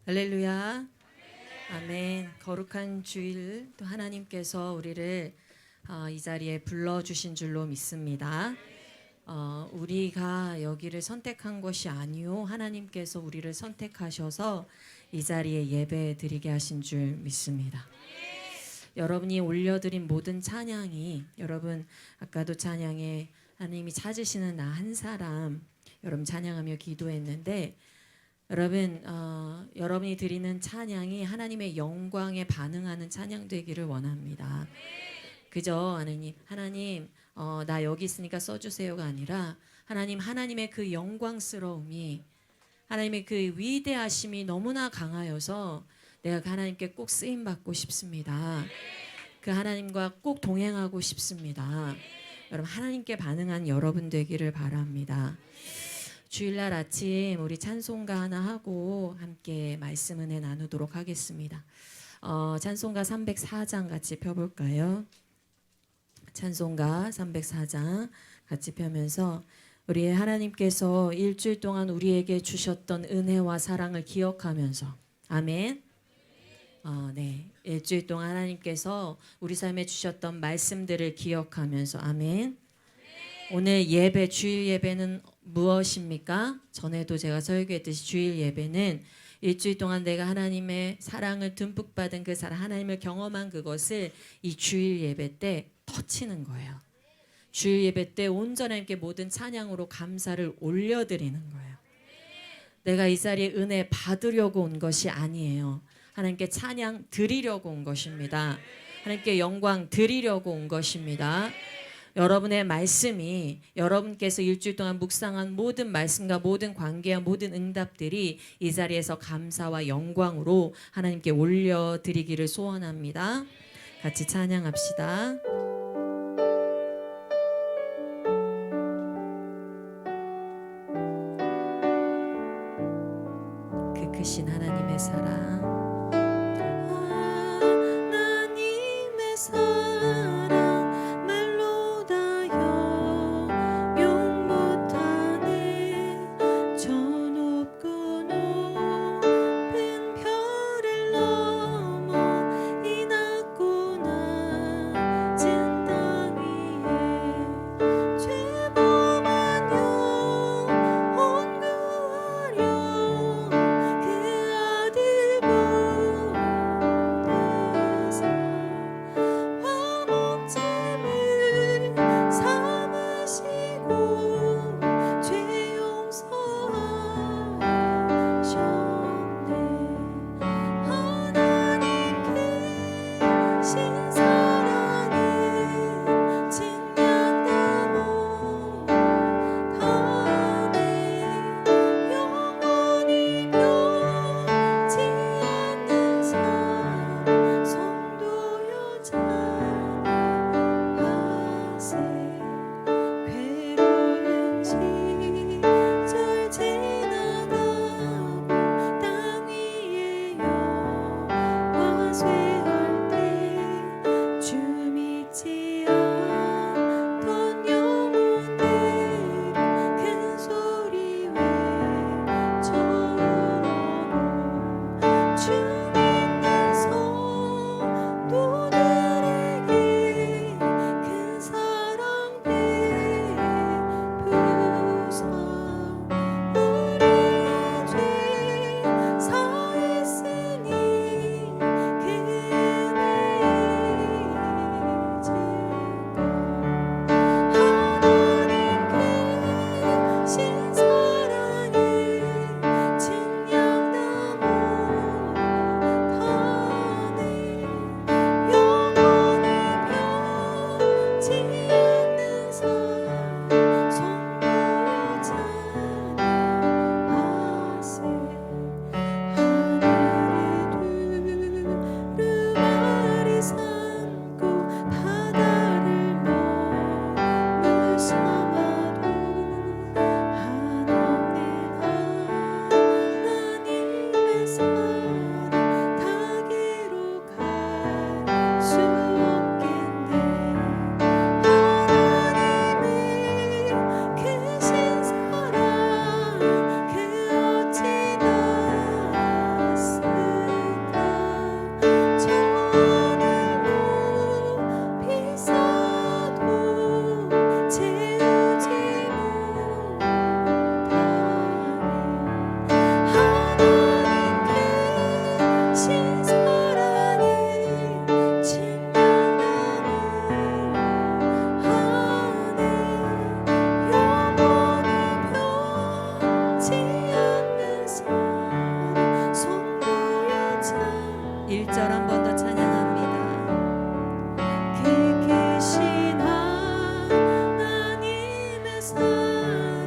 할렐루야. 아멘. 거룩한 주일 또 하나님께서 우리를 이 자리에 불러주신 줄로 믿습니다. 우리가 여기를 선택한 것이 아니요 하나님께서 우리를 선택하셔서 이 자리에 예배 드리게 하신 줄 믿습니다. 여러분이 올려드린 모든 찬양이 여러분 아까도 찬양에 하나님이 찾으시는 나 한 사람 여러분 찬양하며 기도했는데 여러분 여러분이 드리는 찬양이 하나님의 영광에 반응하는 찬양 되기를 원합니다. 그저 하나님 나 여기 있으니까 써주세요가 아니라 하나님의 그 영광스러움이 하나님의 그 위대하심이 너무나 강하여서 내가 그 하나님께 꼭 쓰임 받고 싶습니다. 그 하나님과 꼭 동행하고 싶습니다. 여러분 하나님께 반응한 여러분 되기를 바랍니다. 주일날 아침 우리 찬송가 하나 하고 함께 말씀 은혜 나누도록 하겠습니다. 찬송가 304장 같이 펴볼까요? 찬송가 304장 같이 펴면서 우리 하나님께서 일주일 동안 우리에게 주셨던 은혜와 사랑을 기억하면서 아멘. 네, 일주일 동안 하나님께서 우리 삶에 주셨던 말씀들을 기억하면서 아멘. 오늘 예배, 주일 예배는 무엇입니까? 전에도 제가 설교했듯이 주일 예배는 일주일 동안 내가 하나님의 사랑을 듬뿍 받은 그 사랑, 하나님을 경험한 그것을 이 주일 예배 때 터치는 거예요. 주일 예배 때 온전히 하나님께 모든 찬양으로 감사를 올려드리는 거예요. 내가 이 자리에 은혜 받으려고 온 것이 아니에요. 하나님께 찬양 드리려고 온 것입니다. 하나님께 영광 드리려고 온 것입니다. 여러분의 말씀이 여러분께서 일주일 동안 묵상한 모든 말씀과 모든 관계와 모든 응답들이 이 자리에서 감사와 영광으로 하나님께 올려드리기를 소원합니다. 같이 찬양합시다. 그 크신 하나님의 사랑 하나님의 사랑 말로 다 용 못하네. 저 높고 높은 별을 넘어 이 낮고 낮은 땅 위에 죄범한 영혼 구하려 그 아들 보내사 1절 한 번 더 찬양합니다. 그 크신 하나님의 사랑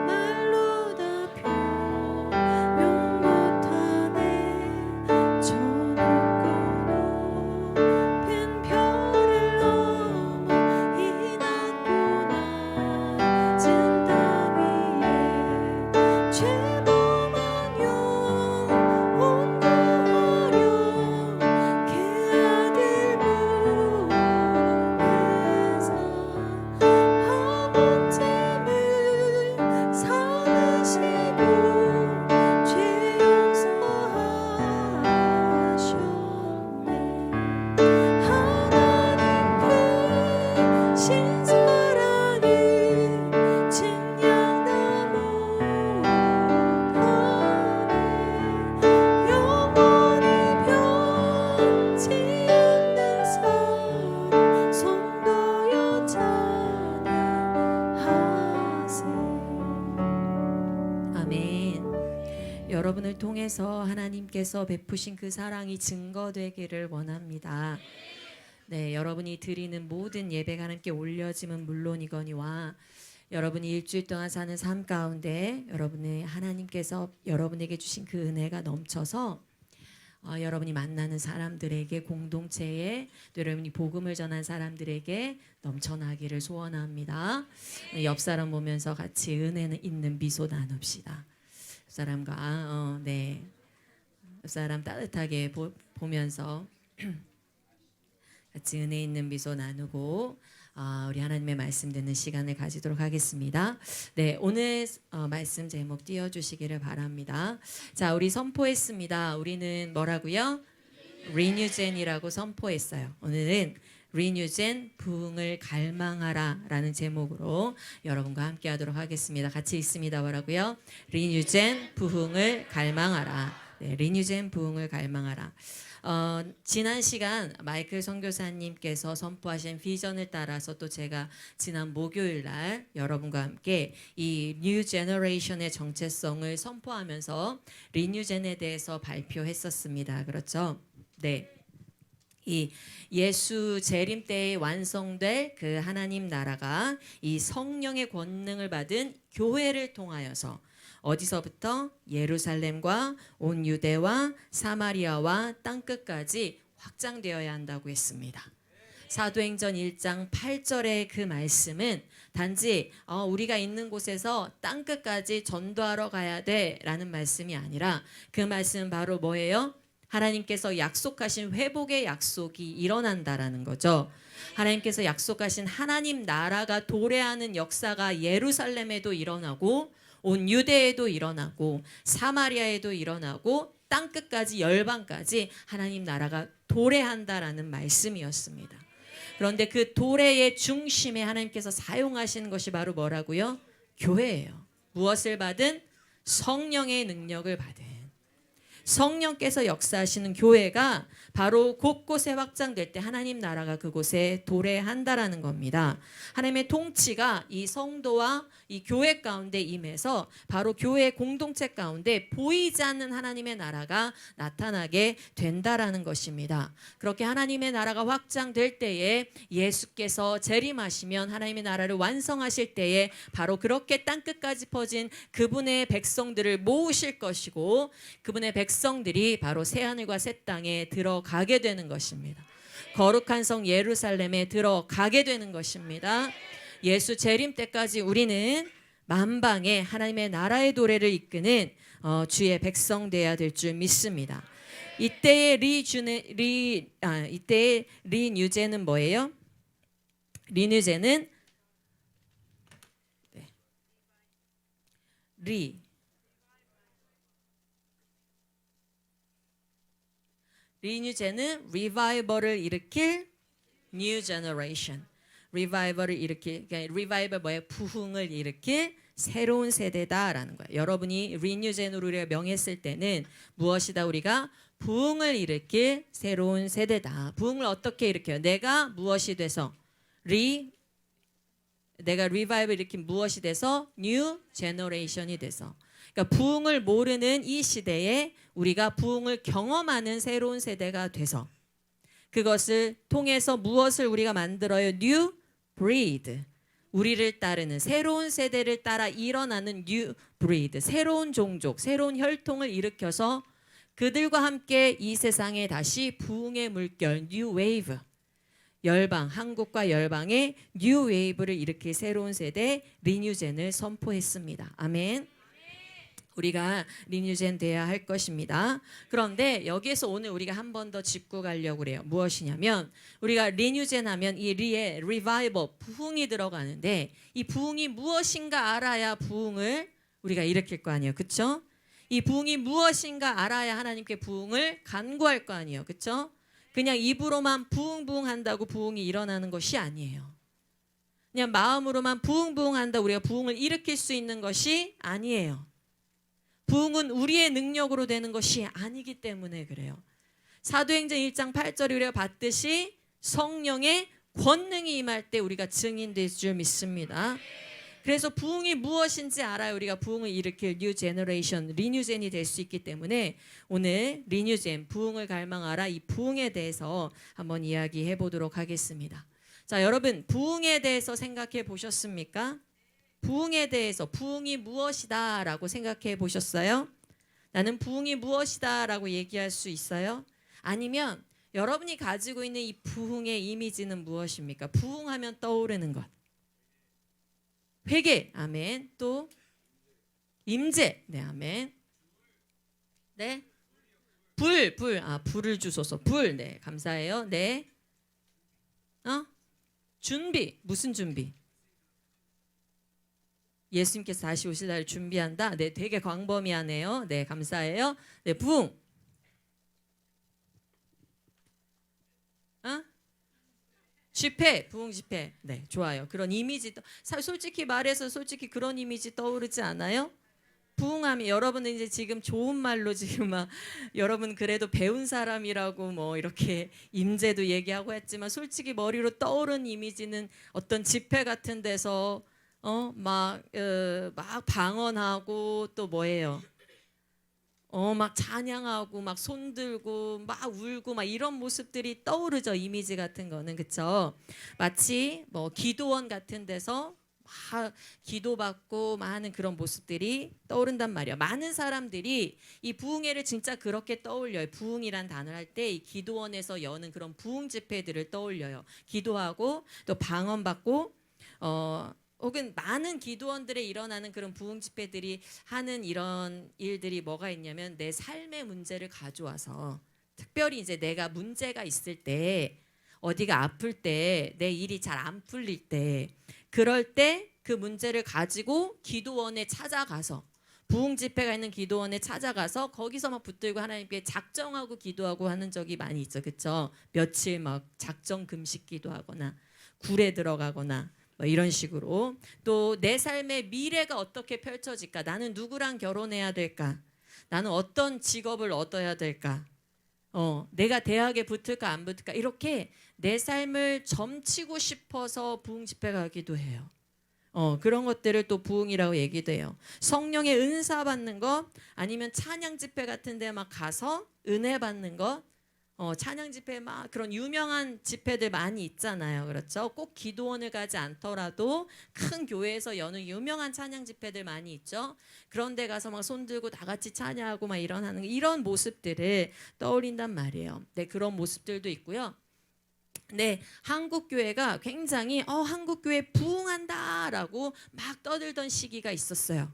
말로 다 표현 못하네. 저 높고 높은 별을 넘어 이 낮고 낮은 땅 위에 죄범한 영혼도 어려운 그 아들 보내사 아버님을 삼으시고 죄 용서하셨네. 하나님 크신 사랑을 증량나무 영원히 변치 않는 사랑 성도여 찬양하세. 아멘. 여러분을 통해서 하나님께서 베푸신 그 사랑이 증거되기를 원합니다. 네, 여러분이 드리는 모든 예배가 하나님께 올려짐은 물론이거니와 여러분이 일주일 동안 사는 삶 가운데 여러분의 하나님께서 여러분에게 주신 그 은혜가 넘쳐서 여러분이 만나는 사람들에게 공동체에 또 여러분이 복음을 전한 사람들에게 넘쳐나기를 소원합니다. 옆 사람 보면서 같이 은혜는 있는 미소 나눕시다. 옆 사람과 네, 옆 사람 따뜻하게 보면서 같이 은혜 있는 미소 나누고 우리 하나님의 말씀 듣는 시간을 가지도록 하겠습니다. 네, 오늘 말씀 제목 띄워주시기를 바랍니다. 자, 우리 선포했습니다. 우리는 뭐라고요? 리뉴젠이라고 선포했어요. 오늘은 리뉴젠 부흥을 갈망하라 라는 제목으로 여러분과 함께 하도록 하겠습니다. 같이 있습니다. 뭐라고요? 리뉴젠 부흥을 갈망하라. 네, 리뉴젠 부흥을 갈망하라. 지난 시간 마이클 선교사님께서 선포하신 비전을 따라서 또 제가 지난 목요일 날 여러분과 함께 이 뉴 제너레이션의 정체성을 선포하면서 리뉴젠에 대해서 발표했었습니다. 그렇죠? 네. 이 예수 재림 때에 완성될 그 하나님 나라가 이 성령의 권능을 받은 교회를 통하여서 어디서부터? 예루살렘과 온 유대와 사마리아와 땅끝까지 확장되어야 한다고 했습니다. 사도행전 1장 8절의 그 말씀은 단지 우리가 있는 곳에서 땅끝까지 전도하러 가야 돼 라는 말씀이 아니라 그 말씀은 바로 뭐예요? 하나님께서 약속하신 회복의 약속이 일어난다라는 거죠. 하나님께서 약속하신 하나님 나라가 도래하는 역사가 예루살렘에도 일어나고 온 유대에도 일어나고 사마리아에도 일어나고 땅끝까지 열방까지 하나님 나라가 도래한다라는 말씀이었습니다. 그런데 그 도래의 중심에 하나님께서 사용하시는 것이 바로 뭐라고요? 교회예요. 무엇을 받은? 성령의 능력을 받은. 성령께서 역사하시는 교회가 바로 곳곳에 확장될 때 하나님 나라가 그곳에 도래한다라는 겁니다. 하나님의 통치가 이 성도와 이 교회 가운데 임해서 바로 교회 공동체 가운데 보이지 않는 하나님의 나라가 나타나게 된다라는 것입니다. 그렇게 하나님의 나라가 확장될 때에 예수께서 재림하시면 하나님의 나라를 완성하실 때에 바로 그렇게 땅끝까지 퍼진 그분의 백성들을 모으실 것이고 그분의 백성들이 바로 새하늘과 새 땅에 들어가게 되는 것입니다. 거룩한 성 예루살렘에 들어가게 되는 것입니다. 예수 재림 때까지 우리는 만방에 하나님의 나라의 도래를 이끄는 주의 백성 되어야 될 줄 믿습니다. 이때의 리뉴제는 뭐예요? 리뉴제는 리뉴제는 리바이벌을 일으킬 뉴 제너레이션. 리바이벌을 일으킬, 그러니까 리바이벌 뭐예요? 부흥을 일으킬 새로운 세대다라는 거예요. 여러분이 리뉴젠으로 우리가 명했을 때는 무엇이다? 우리가 부흥을 일으킬 새로운 세대다. 부흥을 어떻게 일으켜요? 내가 무엇이 돼서? 내가 리바이벌 일으킨 무엇이 돼서? 뉴 제너레이션이 돼서. 그러니까 부흥을 모르는 이 시대에 우리가 부흥을 경험하는 새로운 세대가 돼서 그것을 통해서 무엇을 우리가 만들어요? New breed. 우리를 따르는 새로운 세대를 따라 일어나는 new breed. 새로운 종족, 새로운 혈통을 일으켜서 그들과 함께 이 세상에 다시 부흥의 물결 new wave. 열방, 한국과 열방의 뉴 웨이브를 일으킬 새로운 세대 리뉴젠을 선포했습니다. 아멘. 우리가 리뉴젠 돼야 할 것입니다. 그런데 여기에서 오늘 우리가 한 번 더 짚고 가려고 그래요. 무엇이냐면 우리가 리뉴젠 하면 이 리에 리바이벌, 부흥이 들어가는데 이 부흥이 무엇인가 알아야 부흥을 우리가 일으킬 거 아니에요. 그렇죠? 이 부흥이 무엇인가 알아야 하나님께 부흥을 간구할 거 아니에요. 그렇죠? 그냥 입으로만 부흥부흥 한다고 부흥이 일어나는 것이 아니에요. 그냥 마음으로만 부흥부흥 한다 우리가 부흥을 일으킬 수 있는 것이 아니에요. 부흥은 우리의 능력으로 되는 것이 아니기 때문에 그래요. 사도행전 1장 8절에 우리가 봤듯이 성령의 권능이 임할 때 우리가 증인될 줄 믿습니다. 그래서 부흥이 무엇인지 알아야 우리가 부흥을 일으킬 뉴 제너레이션, 리뉴젠이 될 수 있기 때문에 오늘 리뉴젠, 부흥을 갈망하라 이 부흥에 대해서 한번 이야기해 보도록 하겠습니다. 자, 여러분 부흥에 대해서 생각해 보셨습니까? 부흥에 대해서 부흥이 무엇이다 라고 생각해 보셨어요? 나는 부흥이 무엇이다 라고 얘기할 수 있어요? 아니면 여러분이 가지고 있는 이 부흥의 이미지는 무엇입니까? 부흥하면 떠오르는 것. 회개, 아멘. 또 임재, 네, 아멘. 네, 불, 불을 주소서, 불, 네, 감사해요. 네, 준비, 무슨 준비? 예수님께서 다시 오실 날을 준비한다. 네, 되게 광범위하네요. 네, 감사해요. 네, 부흥. 집회, 부흥 집회. 네, 좋아요. 그런 이미지, 솔직히 말해서 솔직히 그런 이미지 떠오르지 않아요? 부흥하면 여러분은 이제 지금 좋은 말로 지금 막 여러분 그래도 배운 사람이라고 뭐 이렇게 임재도 얘기하고 했지만 솔직히 머리로 떠오른 이미지는 어떤 집회 같은 데서 막 방언하고 또 뭐예요? 막 찬양하고 막 손들고 막 울고 막 이런 모습들이 떠오르죠. 이미지 같은 거는 그렇죠. 마치 뭐 기도원 같은 데서 막 기도받고 많은 그런 모습들이 떠오른단 말이에요. 많은 사람들이 이 부흥회를 진짜 그렇게 떠올려요. 부흥이란 단어를 할 때 이 기도원에서 여는 그런 부흥 집회들을 떠올려요. 기도하고 또 방언받고 혹은 많은 기도원들에 일어나는 그런 부흥 집회들이 하는 이런 일들이 뭐가 있냐면 내 삶의 문제를 가져와서 특별히 이제 내가 문제가 있을 때 어디가 아플 때 내 일이 잘 안 풀릴 때 그럴 때 그 문제를 가지고 기도원에 찾아가서 부흥 집회가 있는 기도원에 찾아가서 거기서 막 붙들고 하나님께 작정하고 기도하고 하는 적이 많이 있죠. 그렇죠? 며칠 막 작정 금식 기도하거나 굴에 들어가거나 뭐 이런 식으로 또 내 삶의 미래가 어떻게 펼쳐질까? 나는 누구랑 결혼해야 될까? 나는 어떤 직업을 얻어야 될까? 내가 대학에 붙을까 안 붙을까? 이렇게 내 삶을 점치고 싶어서 부흥 집회 가기도 해요. 그런 것들을 또 부흥이라고 얘기도 해요. 성령의 은사 받는 것 아니면 찬양 집회 같은 데 막 가서 은혜 받는 것 찬양 집회 막 그런 유명한 집회들 많이 있잖아요. 그렇죠? 꼭 기도원을 가지 않더라도 큰 교회에서 여는 유명한 찬양 집회들 많이 있죠. 그런 데 가서 막 손들고 다 같이 찬양하고 막 이런 모습들을 떠올린단 말이에요. 네, 그런 모습들도 있고요. 네, 한국 교회가 굉장히 한국 교회 부흥한다라고 막 떠들던 시기가 있었어요.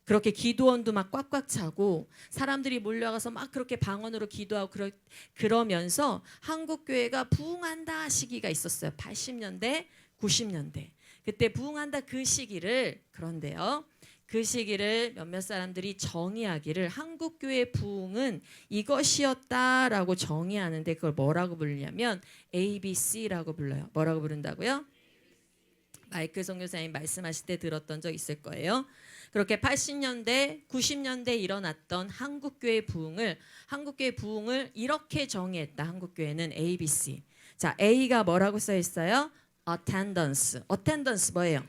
그렇게 기도원도 막 꽉꽉 차고 사람들이 몰려가서 막 그렇게 방언으로 기도하고 그러면서 한국 교회가 부흥한다 시기가 있었어요. 80년대, 90년대. 그때 부흥한다 그 시기를 그런데요. 그 시기를 몇몇 사람들이 정의하기를 한국 교회 부흥은 이것이었다라고 정의하는데 그걸 뭐라고 부르냐면 ABC라고 불러요. 뭐라고 부른다고요? 마이클 선교사님 말씀하실 때 들었던 적 있을 거예요. 그렇게 80년대, 90년대 일어났던 한국교회 부흥을 이렇게 정의했다. 한국교회는 ABC. 자, A가 뭐라고 써 있어요? attendance 뭐예요?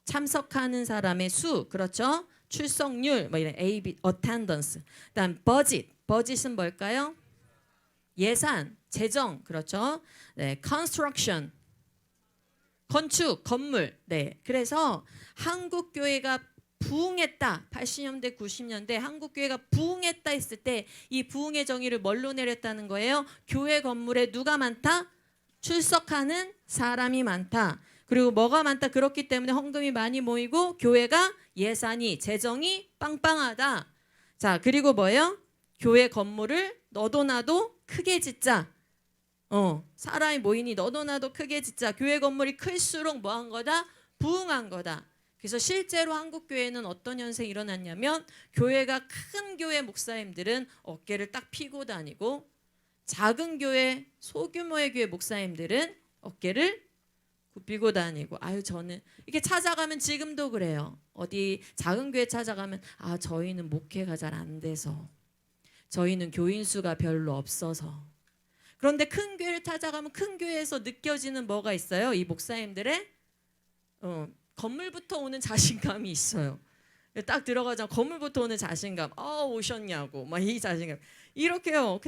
참석하는 사람의 수, 그렇죠? 출석률 뭐 이런 A, attendance. 그다음 budget은 뭘까요? 예산, 재정, 그렇죠? 네, construction, 건축, 건물. 네, 그래서 한국 교회가 부흥했다. 80년대, 90년대 한국 교회가 부흥했다 했을 때 이 부흥의 정의를 뭘로 내렸다는 거예요? 교회 건물에 누가 많다? 출석하는 사람이 많다. 그리고 뭐가 많다? 그렇기 때문에 헌금이 많이 모이고 교회가 예산이, 재정이 빵빵하다. 자, 그리고 뭐예요? 교회 건물을 너도 나도 크게 짓자. 사람이 모이니 너도 나도 크게 짓자. 교회 건물이 클수록 뭐한 거다? 부흥한 거다. 그래서 실제로 한국 교회는 어떤 현상이 일어났냐면 교회가 큰 교회 목사님들은 어깨를 딱 펴고 다니고 작은 교회, 소규모의 교회 목사님들은 어깨를 굽히고 다니고 저는 이렇게 찾아가면 지금도 그래요. 어디 작은 교회 찾아가면 저희는 목회가 잘 안 돼서 저희는 교인 수가 별로 없어서. 그런데 큰 교회를 찾아가면 큰 교회에서 느껴지는 뭐가 있어요? 이 목사님들의 건물부터 오는 자신감이 있어요. 딱 들어가자 건물부터 오는 자신감. 오셨냐고 막 이 자신감. 이렇게요.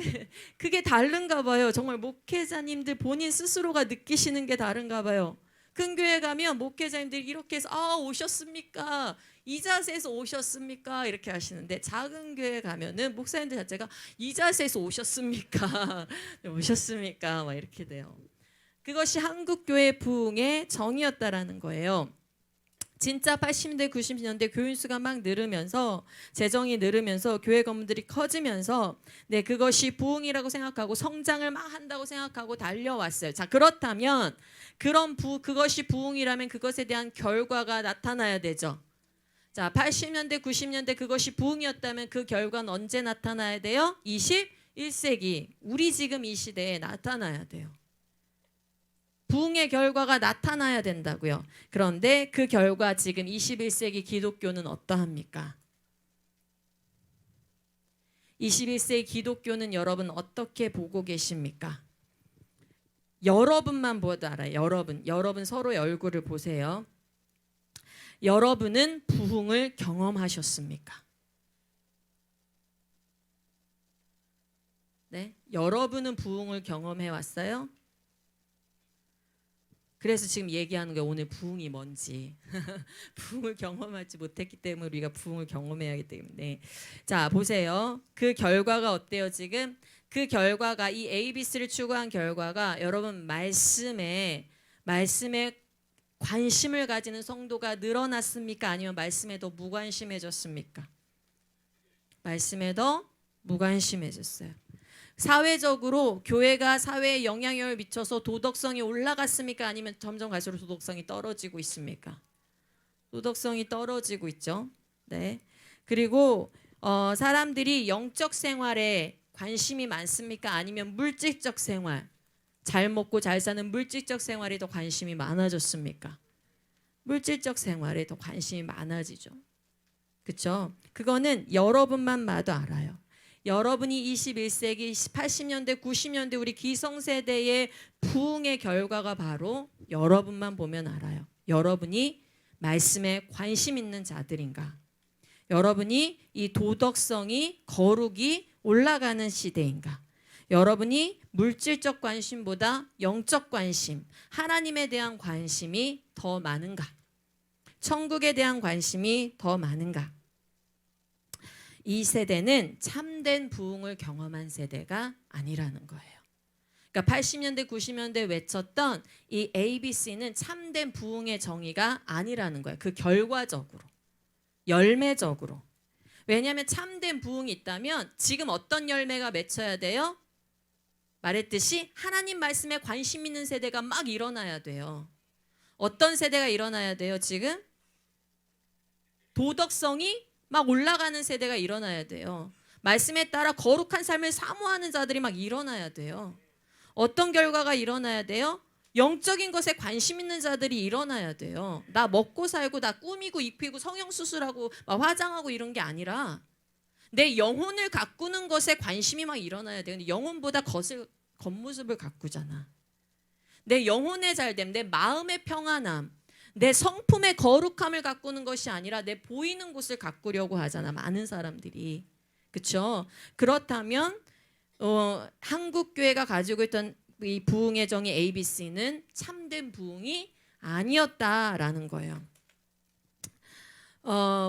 그게 다른가 봐요. 정말 목회자님들 본인 스스로가 느끼시는 게 다른가 봐요. 큰 교회 가면 목회자님들이 이렇게 해서 오셨습니까? 이 자세에서 오셨습니까? 이렇게 하시는데 작은 교회 가면은 목사님들 자체가 이 자세에서 오셨습니까? 오셨습니까? 막 이렇게 돼요. 그것이 한국 교회 부흥의 정의였다라는 거예요. 진짜 80년대 90년대 교인 수가 막 늘으면서 재정이 늘으면서 교회 건물들이 커지면서 그것이 부흥이라고 생각하고 성장을 막 한다고 생각하고 달려왔어요. 자, 그렇다면 그것이 부흥이라면 그것에 대한 결과가 나타나야 되죠. 자, 80년대 90년대 그것이 부흥이었다면 그 결과는 언제 나타나야 돼요? 21세기 우리 지금 이 시대에 나타나야 돼요. 부흥의 결과가 나타나야 된다고요. 그런데 그 결과 지금 21세기 기독교는 어떠합니까? 21세기 기독교는 여러분 어떻게 보고 계십니까? 여러분만 보도 알아요. 여러분 서로의 얼굴을 보세요. 여러분은 부흥을 경험하셨습니까? 네? 여러분은 부흥을 경험해 왔어요? 그래서 지금 얘기하는 게 오늘 부흥이 뭔지 부흥을 경험하지 못했기 때문에 우리가 부흥을 경험해야 하기 때문에 자 보세요. 그 결과가 어때요 지금? 그 결과가 이 ABC를 추구한 결과가 여러분 말씀에 관심을 가지는 성도가 늘어났습니까? 아니면 말씀에 더 무관심해졌습니까? 말씀에 더 무관심해졌어요. 사회적으로 교회가 사회에 영향력을 미쳐서 도덕성이 올라갔습니까? 아니면 점점 갈수록 도덕성이 떨어지고 있습니까? 도덕성이 떨어지고 있죠. 네. 그리고 사람들이 영적 생활에 관심이 많습니까? 아니면 물질적 생활, 잘 먹고 잘 사는 물질적 생활에 더 관심이 많아졌습니까? 물질적 생활에 더 관심이 많아지죠. 그렇죠? 그거는 여러분만 봐도 알아요. 여러분이 21세기 80년대 90년대 우리 기성세대의 부흥의 결과가 바로 여러분만 보면 알아요. 여러분이 말씀에 관심 있는 자들인가? 여러분이 이 도덕성이 거룩이 올라가는 시대인가? 여러분이 물질적 관심보다 영적 관심, 하나님에 대한 관심이 더 많은가? 천국에 대한 관심이 더 많은가? 이 세대는 참된 부흥을 경험한 세대가 아니라는 거예요. 그러니까 80년대 90년대 외쳤던 이 ABC는 참된 부흥의 정의가 아니라는 거예요. 그 결과적으로, 열매적으로. 왜냐하면 참된 부흥이 있다면 지금 어떤 열매가 맺혀야 돼요? 말했듯이 하나님 말씀에 관심 있는 세대가 막 일어나야 돼요. 어떤 세대가 일어나야 돼요 지금? 도덕성이 막 올라가는 세대가 일어나야 돼요. 말씀에 따라 거룩한 삶을 사모하는 자들이 막 일어나야 돼요. 어떤 결과가 일어나야 돼요? 영적인 것에 관심 있는 자들이 일어나야 돼요. 나 먹고 살고 나 꾸미고 입히고 성형수술하고 막 화장하고 이런 게 아니라 내 영혼을 가꾸는 것에 관심이 막 일어나야 돼요. 근데 영혼보다 겉모습을 가꾸잖아. 내 영혼의 잘됨, 내 마음의 평안함, 내 성품의 거룩함을 가꾸는 것이 아니라 내 보이는 곳을 가꾸려고 하잖아, 많은 사람들이. 그렇죠? 그렇다면 한국 교회가 가지고 있던 이 부흥의 정의 ABC는 참된 부흥이 아니었다라는 거예요.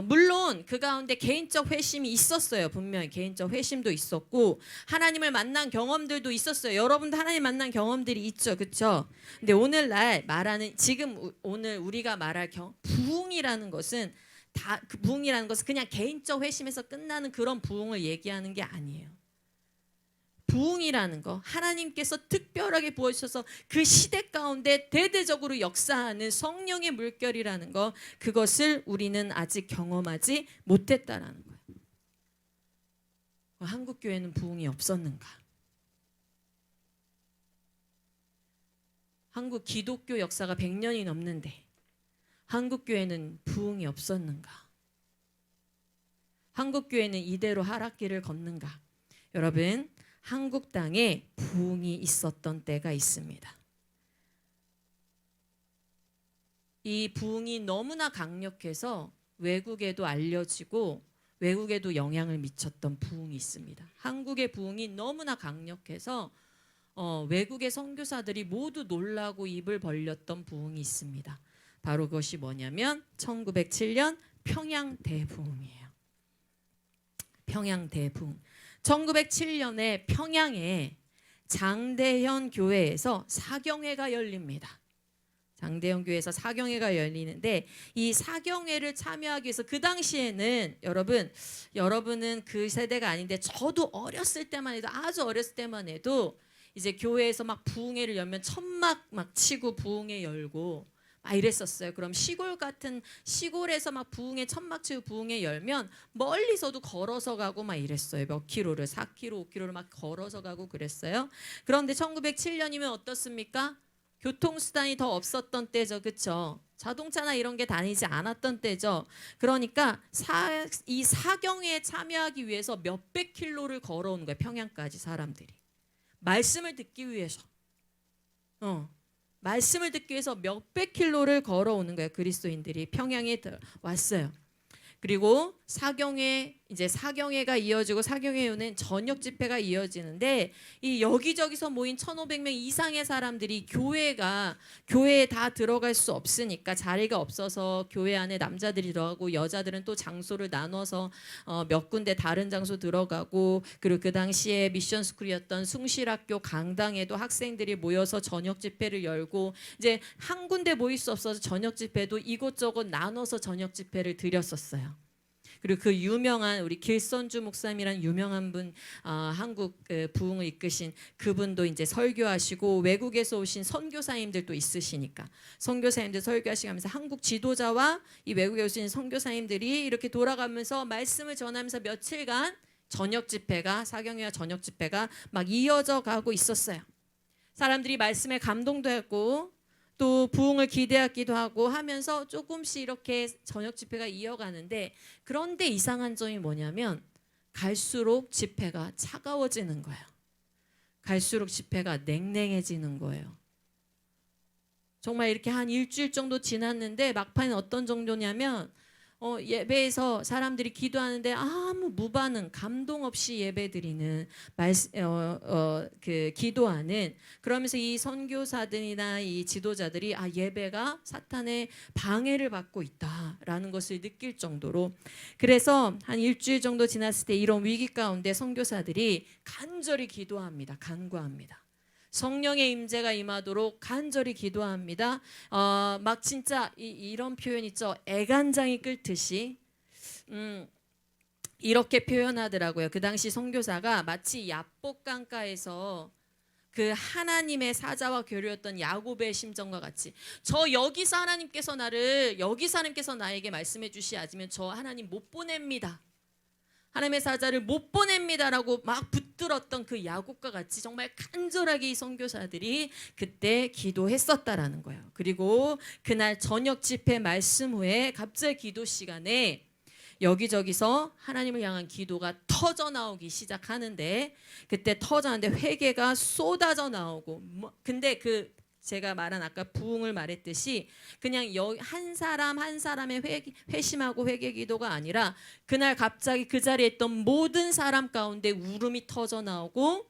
물론 그 가운데 개인적 회심이 있었어요. 분명히 개인적 회심도 있었고 하나님을 만난 경험들도 있었어요. 여러분도 하나님 만난 경험들이 있죠, 그렇죠? 근데 오늘날 말하는 지금 오늘 우리가 말할 부흥이라는 것은 그 부흥이라는 것은 그냥 개인적 회심에서 끝나는 그런 부흥을 얘기하는 게 아니에요. 부흥이라는 거, 하나님께서 특별하게 부어주셔서 그 시대 가운데 대대적으로 역사하는 성령의 물결이라는 거, 그것을 우리는 아직 경험하지 못했다라는 거예요. 한국 교회는 부흥이 없었는가? 한국 기독교 역사가 100년이 넘는데 한국 교회는 부흥이 없었는가? 한국 교회는 이대로 하락길을 걷는가? 여러분, 한국 땅에 부흥이 있었던 때가 있습니다. 이 부흥이 너무나 강력해서 외국에도 알려지고 외국에도 영향을 미쳤던 부흥이 있습니다. 한국의 부흥이 너무나 강력해서 외국의 선교사들이 모두 놀라고 입을 벌렸던 부흥이 있습니다. 바로 그것이 뭐냐면 1907년 평양 대부흥이에요. 평양 대부흥. 1907년에 평양에 장대현 교회에서 사경회가 열립니다. 장대현 교회에서 사경회가 열리는데 이 사경회를 참여하기 위해서 그 당시에는 여러분은 그 세대가 아닌데 저도 어렸을 때만 해도 아주 어렸을 때만 해도 이제 교회에서 막 부흥회를 열면 천막 막 치고 부흥회 열고 막 이랬었어요. 그럼 시골에서 막 부흥회 천막 치고 부흥회 열면 멀리서도 걸어서 가고 막 이랬어요. 몇 킬로를 4km, 5km를 막 걸어서 가고 그랬어요. 그런데 1907년이면 어떻습니까? 교통수단이 더 없었던 때죠. 그렇죠? 자동차나 이런 게 다니지 않았던 때죠. 그러니까 이 사경회에 참여하기 위해서 몇백 킬로를 걸어오는 거예요. 평양까지 사람들이. 말씀을 듣기 위해서. 말씀을 듣기 위해서 몇백 킬로를 걸어오는 거예요. 그리스도인들이 평양에 왔어요. 그리고 사경회가 이어지고 사경회 후는 저녁 집회가 이어지는데 이 여기저기서 모인 1,500명 이상의 사람들이 교회에 다 들어갈 수 없으니까 자리가 없어서 교회 안에 남자들이 들어가고 여자들은 또 장소를 나눠서 몇 군데 다른 장소 들어가고 그리고 그 당시에 미션 스쿨이었던 숭실학교 강당에도 학생들이 모여서 저녁 집회를 열고 이제 한 군데 모일 수 없어서 저녁 집회도 이곳저곳 나눠서 저녁 집회를 드렸었어요. 그리고 그 유명한 우리 길선주 목사님이라는 유명한 분, 한국 부흥을 이끄신 그분도 이제 설교하시고 외국에서 오신 선교사님들도 있으시니까 선교사님들 설교하시면서 한국 지도자와 이 외국에 오신 선교사님들이 이렇게 돌아가면서 말씀을 전하면서 며칠간 사경회와 저녁 집회가 막 이어져 가고 있었어요. 사람들이 말씀에 감동도 했고 또 부흥을 기대하기도 하고 하면서 조금씩 이렇게 저녁 집회가 이어가는데 그런데 이상한 점이 뭐냐면 갈수록 집회가 차가워지는 거예요. 갈수록 집회가 냉랭해지는 거예요. 정말 이렇게 한 일주일 정도 지났는데 막판에 어떤 정도냐면 예배에서 사람들이 기도하는데 아무 무반응, 감동 없이 예배드리는 기도하는 그러면서 이 선교사들이나 이 지도자들이 예배가 사탄의 방해를 받고 있다라는 것을 느낄 정도로 그래서 한 일주일 정도 지났을 때 이런 위기 가운데 선교사들이 간절히 기도합니다. 간구합니다. 성령의 임재가 임하도록 간절히 기도합니다. 막 진짜 이런 표현 있죠. 애간장이 끓듯이 이렇게 표현하더라고요. 그 당시 선교사가 마치 야복강가에서 그 하나님의 사자와 교류했던 야곱의 심정과 같이 여기서 하나님께서 나에게 말씀해 주시지 않으면 저 하나님 못 보냅니다. 하나님의 사자를 못 보냅니다라고 막 붙들었던 그 야곱과 같이 정말 간절하게 이 선교사들이 그때 기도했었다라는 거예요. 그리고 그날 저녁 집회 말씀 후에 갑자기 기도 시간에 여기저기서 하나님을 향한 기도가 터져 나오기 시작하는데 그때 터져 나오는데 회개가 쏟아져 나오고 근데 그 제가 말한 아까 부흥을 말했듯이 그냥 한 사람 한 사람의 회심하고 회개 기도가 아니라 그날 갑자기 그 자리에 있던 모든 사람 가운데 울음이 터져 나오고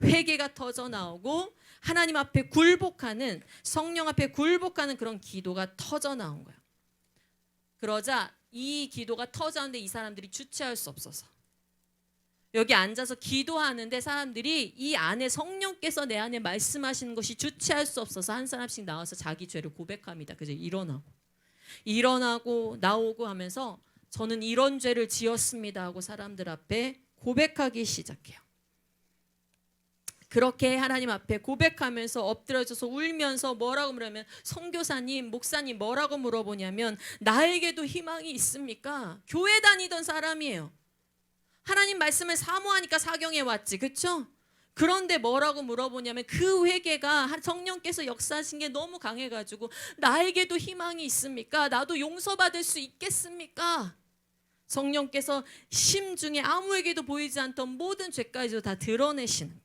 회개가 터져 나오고 하나님 앞에 굴복하는, 성령 앞에 굴복하는 그런 기도가 터져 나온 거예요. 그러자 이 기도가 터졌는데 이 사람들이 주체할 수 없어서 여기 앉아서 기도하는데 사람들이 이 안에 성령께서 내 안에 말씀하시는 것이 주체할 수 없어서 한 사람씩 나와서 자기 죄를 고백합니다. 그죠? 일어나고 나오고 하면서 저는 이런 죄를 지었습니다 하고 사람들 앞에 고백하기 시작해요. 그렇게 하나님 앞에 고백하면서 엎드려져서 울면서 뭐라고 물으면, 선교사님, 목사님 뭐라고 물어보냐면, 나에게도 희망이 있습니까? 교회 다니던 사람이에요. 하나님 말씀을 사모하니까 사경에 왔지, 그렇죠? 그런데 뭐라고 물어보냐면 그 회개가 성령께서 역사하신 게 너무 강해가지고 나에게도 희망이 있습니까? 나도 용서받을 수 있겠습니까? 성령께서 심중에 아무에게도 보이지 않던 모든 죄까지도 다 드러내시는 거예요.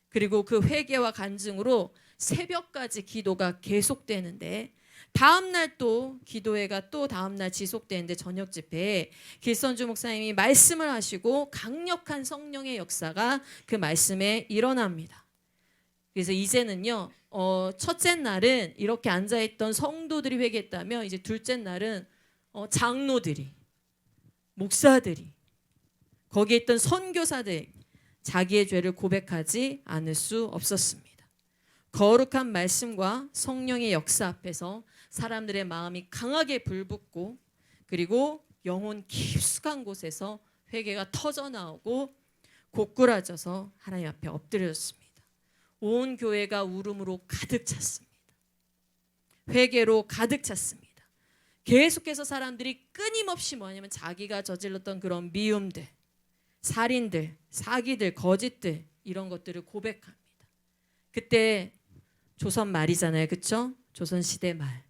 그리고 그 회개와 간증으로 새벽까지 기도가 계속되는데, 다음날 또 기도회가 또 다음날 지속되는데, 저녁 집회에 길선주 목사님이 말씀을 하시고 강력한 성령의 역사가 그 말씀에 일어납니다. 그래서 이제는요, 첫째 날은 이렇게 앉아있던 성도들이 회개했다면, 이제 둘째 날은 장로들이, 목사들이, 거기에 있던 선교사들, 자기의 죄를 고백하지 않을 수 없었습니다. 거룩한 말씀과 성령의 역사 앞에서 사람들의 마음이 강하게 불붙고, 그리고 영혼 깊숙한 곳에서 회개가 터져 나오고 고꾸라져서 하나님 앞에 엎드렸습니다. 온 교회가 울음으로 가득 찼습니다. 회개로 가득 찼습니다. 계속해서 사람들이 끊임없이 뭐냐면 자기가 저질렀던 그런 미움들, 살인들, 사기들, 거짓들, 이런 것들을 고백합니다. 그때 조선 말이잖아요, 그렇죠? 조선 시대 말.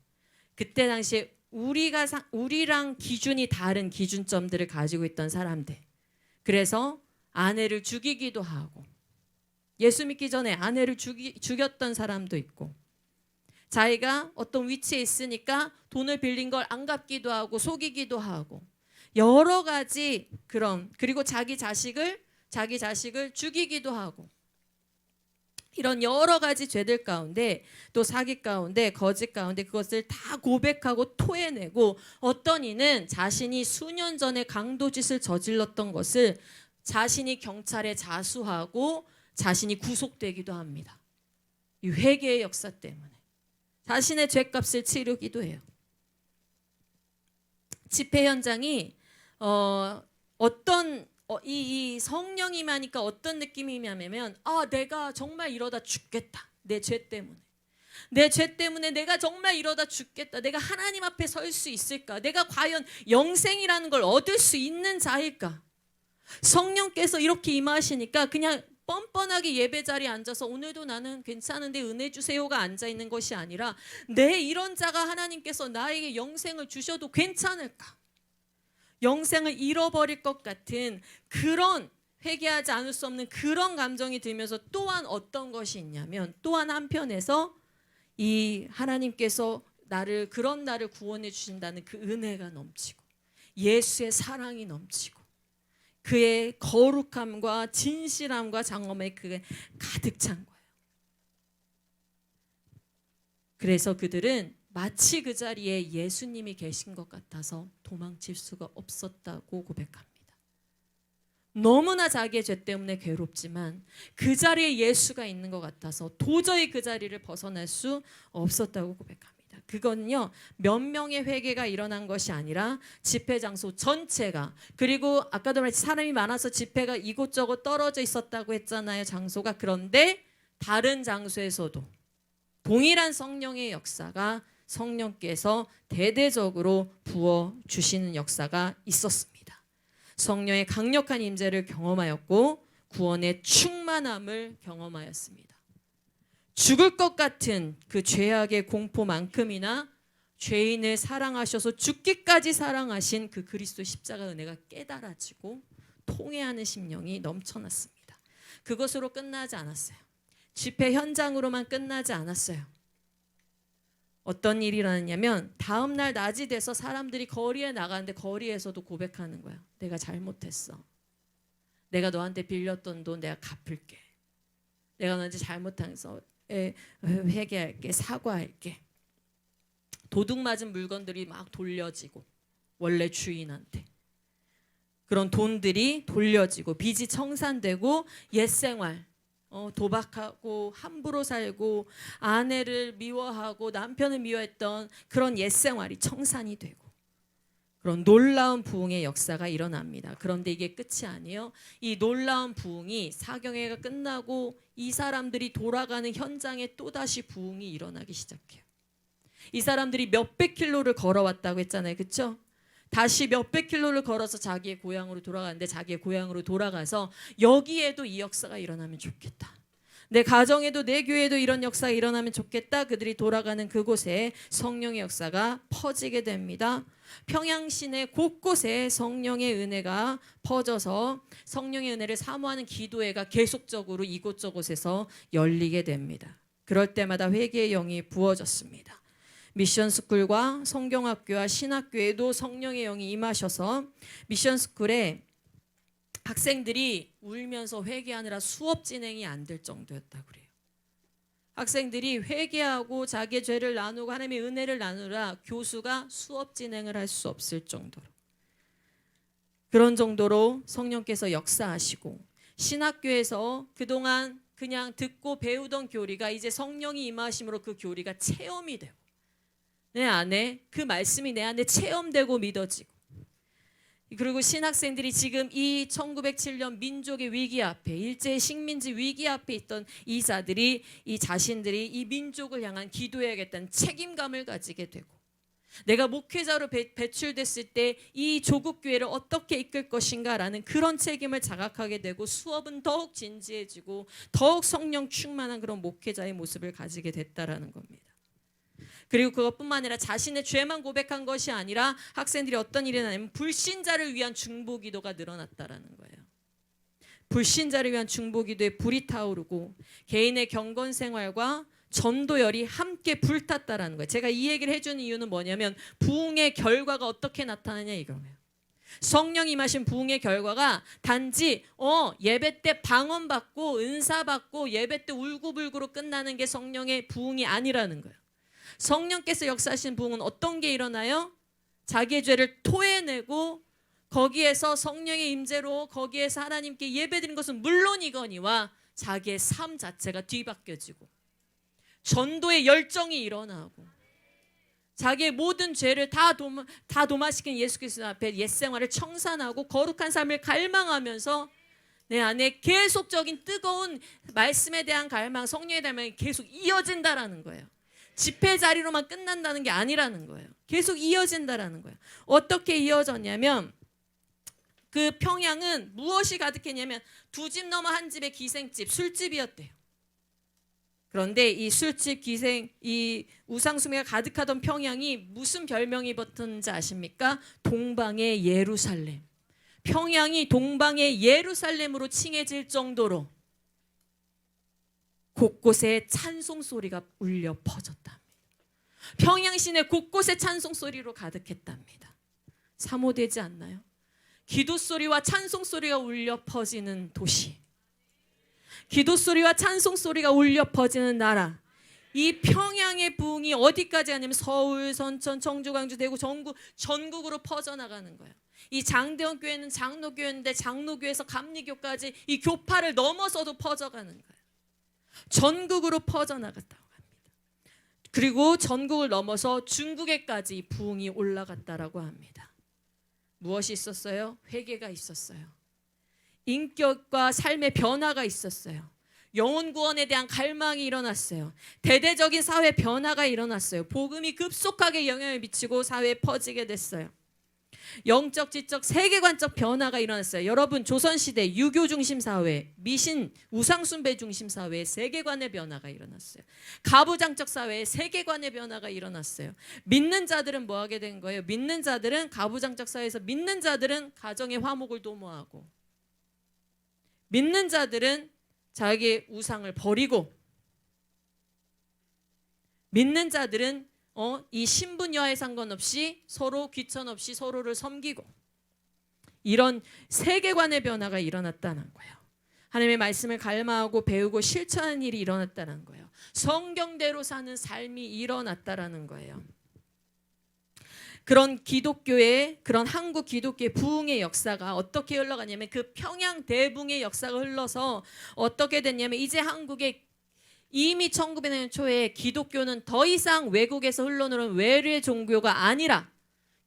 그때 당시에 우리랑 기준이 다른 기준점들을 가지고 있던 사람들. 그래서 아내를 죽이기도 하고, 예수 믿기 전에 아내를 죽였던 사람도 있고, 자기가 어떤 위치에 있으니까 돈을 빌린 걸 안 갚기도 하고 속이기도 하고, 여러 가지 그리고 자기 자식을 죽이기도 하고, 이런 여러 가지 죄들 가운데, 또 사기 가운데, 거짓 가운데 그것을 다 고백하고 토해내고, 어떤 이는 자신이 수년 전에 강도짓을 저질렀던 것을 자신이 경찰에 자수하고 자신이 구속되기도 합니다. 이 회개의 역사 때문에 자신의 죄값을 치르기도 해요. 집회 현장이 이 성령이 임하니까 어떤 느낌이냐면, 내가 정말 이러다 죽겠다. 내 죄 때문에 내가 정말 이러다 죽겠다. 내가 하나님 앞에 설 수 있을까? 내가 과연 영생이라는 걸 얻을 수 있는 자일까? 성령께서 이렇게 임하시니까 그냥 뻔뻔하게 예배 자리에 앉아서 오늘도 나는 괜찮은데 은혜 주세요가 앉아있는 것이 아니라, 내 이런 자가 하나님께서 나에게 영생을 주셔도 괜찮을까? 영생을 잃어버릴 것 같은 그런, 회개하지 않을 수 없는 그런 감정이 들면서, 또한 어떤 것이 있냐면, 또한 한편에서 이 하나님께서 나를 구원해 주신다는 그 은혜가 넘치고, 예수의 사랑이 넘치고, 그의 거룩함과 진실함과 장엄에 그게 가득 찬 거예요. 그래서 그들은 마치 그 자리에 예수님이 계신 것 같아서 도망칠 수가 없었다고 고백합니다. 너무나 자기의 죄 때문에 괴롭지만 그 자리에 예수가 있는 것 같아서 도저히 그 자리를 벗어날 수 없었다고 고백합니다. 그건요, 몇 명의 회개가 일어난 것이 아니라 집회 장소 전체가, 그리고 아까도 말했지 사람이 많아서 집회가 이곳저곳 떨어져 있었다고 했잖아요, 장소가. 그런데 다른 장소에서도 동일한 성령의 역사가, 성령께서 대대적으로 부어주시는 역사가 있었습니다. 성령의 강력한 임재를 경험하였고 구원의 충만함을 경험하였습니다. 죽을 것 같은 그 죄악의 공포만큼이나 죄인을 사랑하셔서 죽기까지 사랑하신 그 그리스도 십자가 은혜가 깨달아지고 통회하는 심령이 넘쳐났습니다. 그것으로 끝나지 않았어요. 집회 현장으로만 끝나지 않았어요. 어떤 일이 일어났냐면 다음 날 낮이 돼서 사람들이 거리에 나가는데 거리에서도 고백하는 거야. 내가 잘못했어. 내가 너한테 빌렸던 돈 내가 갚을게. 내가 너한테 잘못해서 회개할게. 사과할게. 도둑 맞은 물건들이 막 돌려지고 원래 주인한테. 그런 돈들이 돌려지고 빚이 청산되고 옛생활 도박하고 함부로 살고 아내를 미워하고 남편을 미워했던 그런 옛생활이 청산이 되고 그런 놀라운 부흥의 역사가 일어납니다. 그런데 이게 끝이 아니에요. 이 놀라운 부흥이 사경회가 끝나고 이 사람들이 돌아가는 현장에 또다시 부흥이 일어나기 시작해요. 이 사람들이 몇백 킬로를 걸어왔다고 했잖아요. 그렇죠? 다시 몇백 킬로를 걸어서 자기의 고향으로 돌아가는데 자기의 고향으로 돌아가서 여기에도 이 역사가 일어나면 좋겠다. 내 가정에도 내 교회에도 이런 역사가 일어나면 좋겠다. 그들이 돌아가는 그곳에 성령의 역사가 퍼지게 됩니다. 평양 시내 곳곳에 성령의 은혜가 퍼져서 성령의 은혜를 사모하는 기도회가 계속적으로 이곳저곳에서 열리게 됩니다. 그럴 때마다 회개의 영이 부어졌습니다. 미션스쿨과 성경학교와 신학교에도 성령의 영이 임하셔서 미션스쿨에 학생들이 울면서 회개하느라 수업 진행이 안 될 정도였다고 그래요. 학생들이 회개하고 자기의 죄를 나누고 하나님의 은혜를 나누라 교수가 수업 진행을 할 수 없을 정도로 그런 정도로 성령께서 역사하시고 신학교에서 그동안 그냥 듣고 배우던 교리가 이제 성령이 임하심으로 그 교리가 체험이 되고 내 안에 그 말씀이 내 안에 체험되고 믿어지고 그리고 신학생들이 지금 이 1907년 민족의 위기 앞에 일제 식민지 위기 앞에 있던 이 자들이 이 자신들이 이 민족을 향한 기도해야겠다는 책임감을 가지게 되고 내가 목회자로 배출됐을 때 이 조국 교회를 어떻게 이끌 것인가라는 그런 책임을 자각하게 되고 수업은 더욱 진지해지고 더욱 성령 충만한 그런 목회자의 모습을 가지게 됐다라는 겁니다. 그리고 그것뿐만 아니라 자신의 죄만 고백한 것이 아니라 학생들이 어떤 일이 나냐면 불신자를 위한 중보기도가 늘어났다라는 거예요. 불신자를 위한 중보기도에 불이 타오르고 개인의 경건생활과 전도열이 함께 불탔다라는 거예요. 제가 이 얘기를 해주는 이유는 뭐냐면 부흥의 결과가 어떻게 나타나냐 이거예요. 성령이 임하신 부흥의 결과가 단지 예배 때 방언 받고 은사 받고 예배 때 울고불고로 끝나는 게 성령의 부흥이 아니라는 거예요. 성령께서 역사하신 부흥은 어떤 게 일어나요? 자기의 죄를 토해내고 거기에서 성령의 임재로 거기에서 하나님께 예배드린 것은 물론이거니와 자기의 삶 자체가 뒤바뀌어지고 전도의 열정이 일어나고 자기의 모든 죄를 다 도마시킨 예수 그리스도 앞에 옛생활을 청산하고 거룩한 삶을 갈망하면서 내 안에 계속적인 뜨거운 말씀에 대한 갈망, 성령에 대한 갈망이 계속 이어진다라는 거예요. 집회 자리로만 끝난다는 게 아니라는 거예요. 계속 이어진다라는 거예요. 어떻게 이어졌냐면 그 평양은 무엇이 가득했냐면 두 집 넘어 한 집의 기생집, 술집이었대요. 그런데 이 술집 기생, 이 우상숭배가 가득하던 평양이 무슨 별명이 붙었는지 아십니까? 동방의 예루살렘. 평양이 동방의 예루살렘으로 칭해질 정도로 곳곳에 찬송 소리가 울려 퍼졌답니다. 평양 시내 곳곳에 찬송 소리로 가득했답니다. 사모되지 않나요? 기도 소리와 찬송 소리가 울려 퍼지는 도시, 기도 소리와 찬송 소리가 울려 퍼지는 나라. 이 평양의 부흥이 어디까지 가냐면 서울, 선천, 청주, 광주, 대구, 전국으로 퍼져나가는 거예요. 이 장대원 교회는 장로교회인데 장로교회에서 감리교까지 이 교파를 넘어서도 퍼져가는 거예요. 전국으로 퍼져나갔다고 합니다. 그리고 전국을 넘어서 중국에까지 부흥이 올라갔다라고 합니다. 무엇이 있었어요? 회개가 있었어요. 인격과 삶의 변화가 있었어요. 영혼 구원에 대한 갈망이 일어났어요. 대대적인 사회 변화가 일어났어요. 복음이 급속하게 영향을 미치고 사회에 퍼지게 됐어요. 영적, 지적, 세계관적 변화가 일어났어요. 여러분, 조선시대 유교 중심 사회, 미신, 우상숭배 중심 사회에 세계관의 변화가 일어났어요. 가부장적 사회에 세계관의 변화가 일어났어요. 믿는 자들은 뭐 하게 된 거예요? 믿는 자들은 가부장적 사회에서 믿는 자들은 가정의 화목을 도모하고 믿는 자들은 자기의 우상을 버리고 믿는 자들은 이 신분 여하에 상관없이 서로 귀천 없이 서로를 섬기고, 이런 세계관의 변화가 일어났다는 거예요. 하나님의 말씀을 갈망하고 배우고 실천하는 일이 일어났다는 거예요. 성경대로 사는 삶이 일어났다라는 거예요. 그런 기독교의, 그런 한국 기독교의 부흥의 역사가 어떻게 흘러가냐면, 그 평양 대붕의 역사가 흘러서 어떻게 됐냐면, 이제 한국에 이미 1900년 초에 기독교는 더 이상 외국에서 흘러오는 외래 종교가 아니라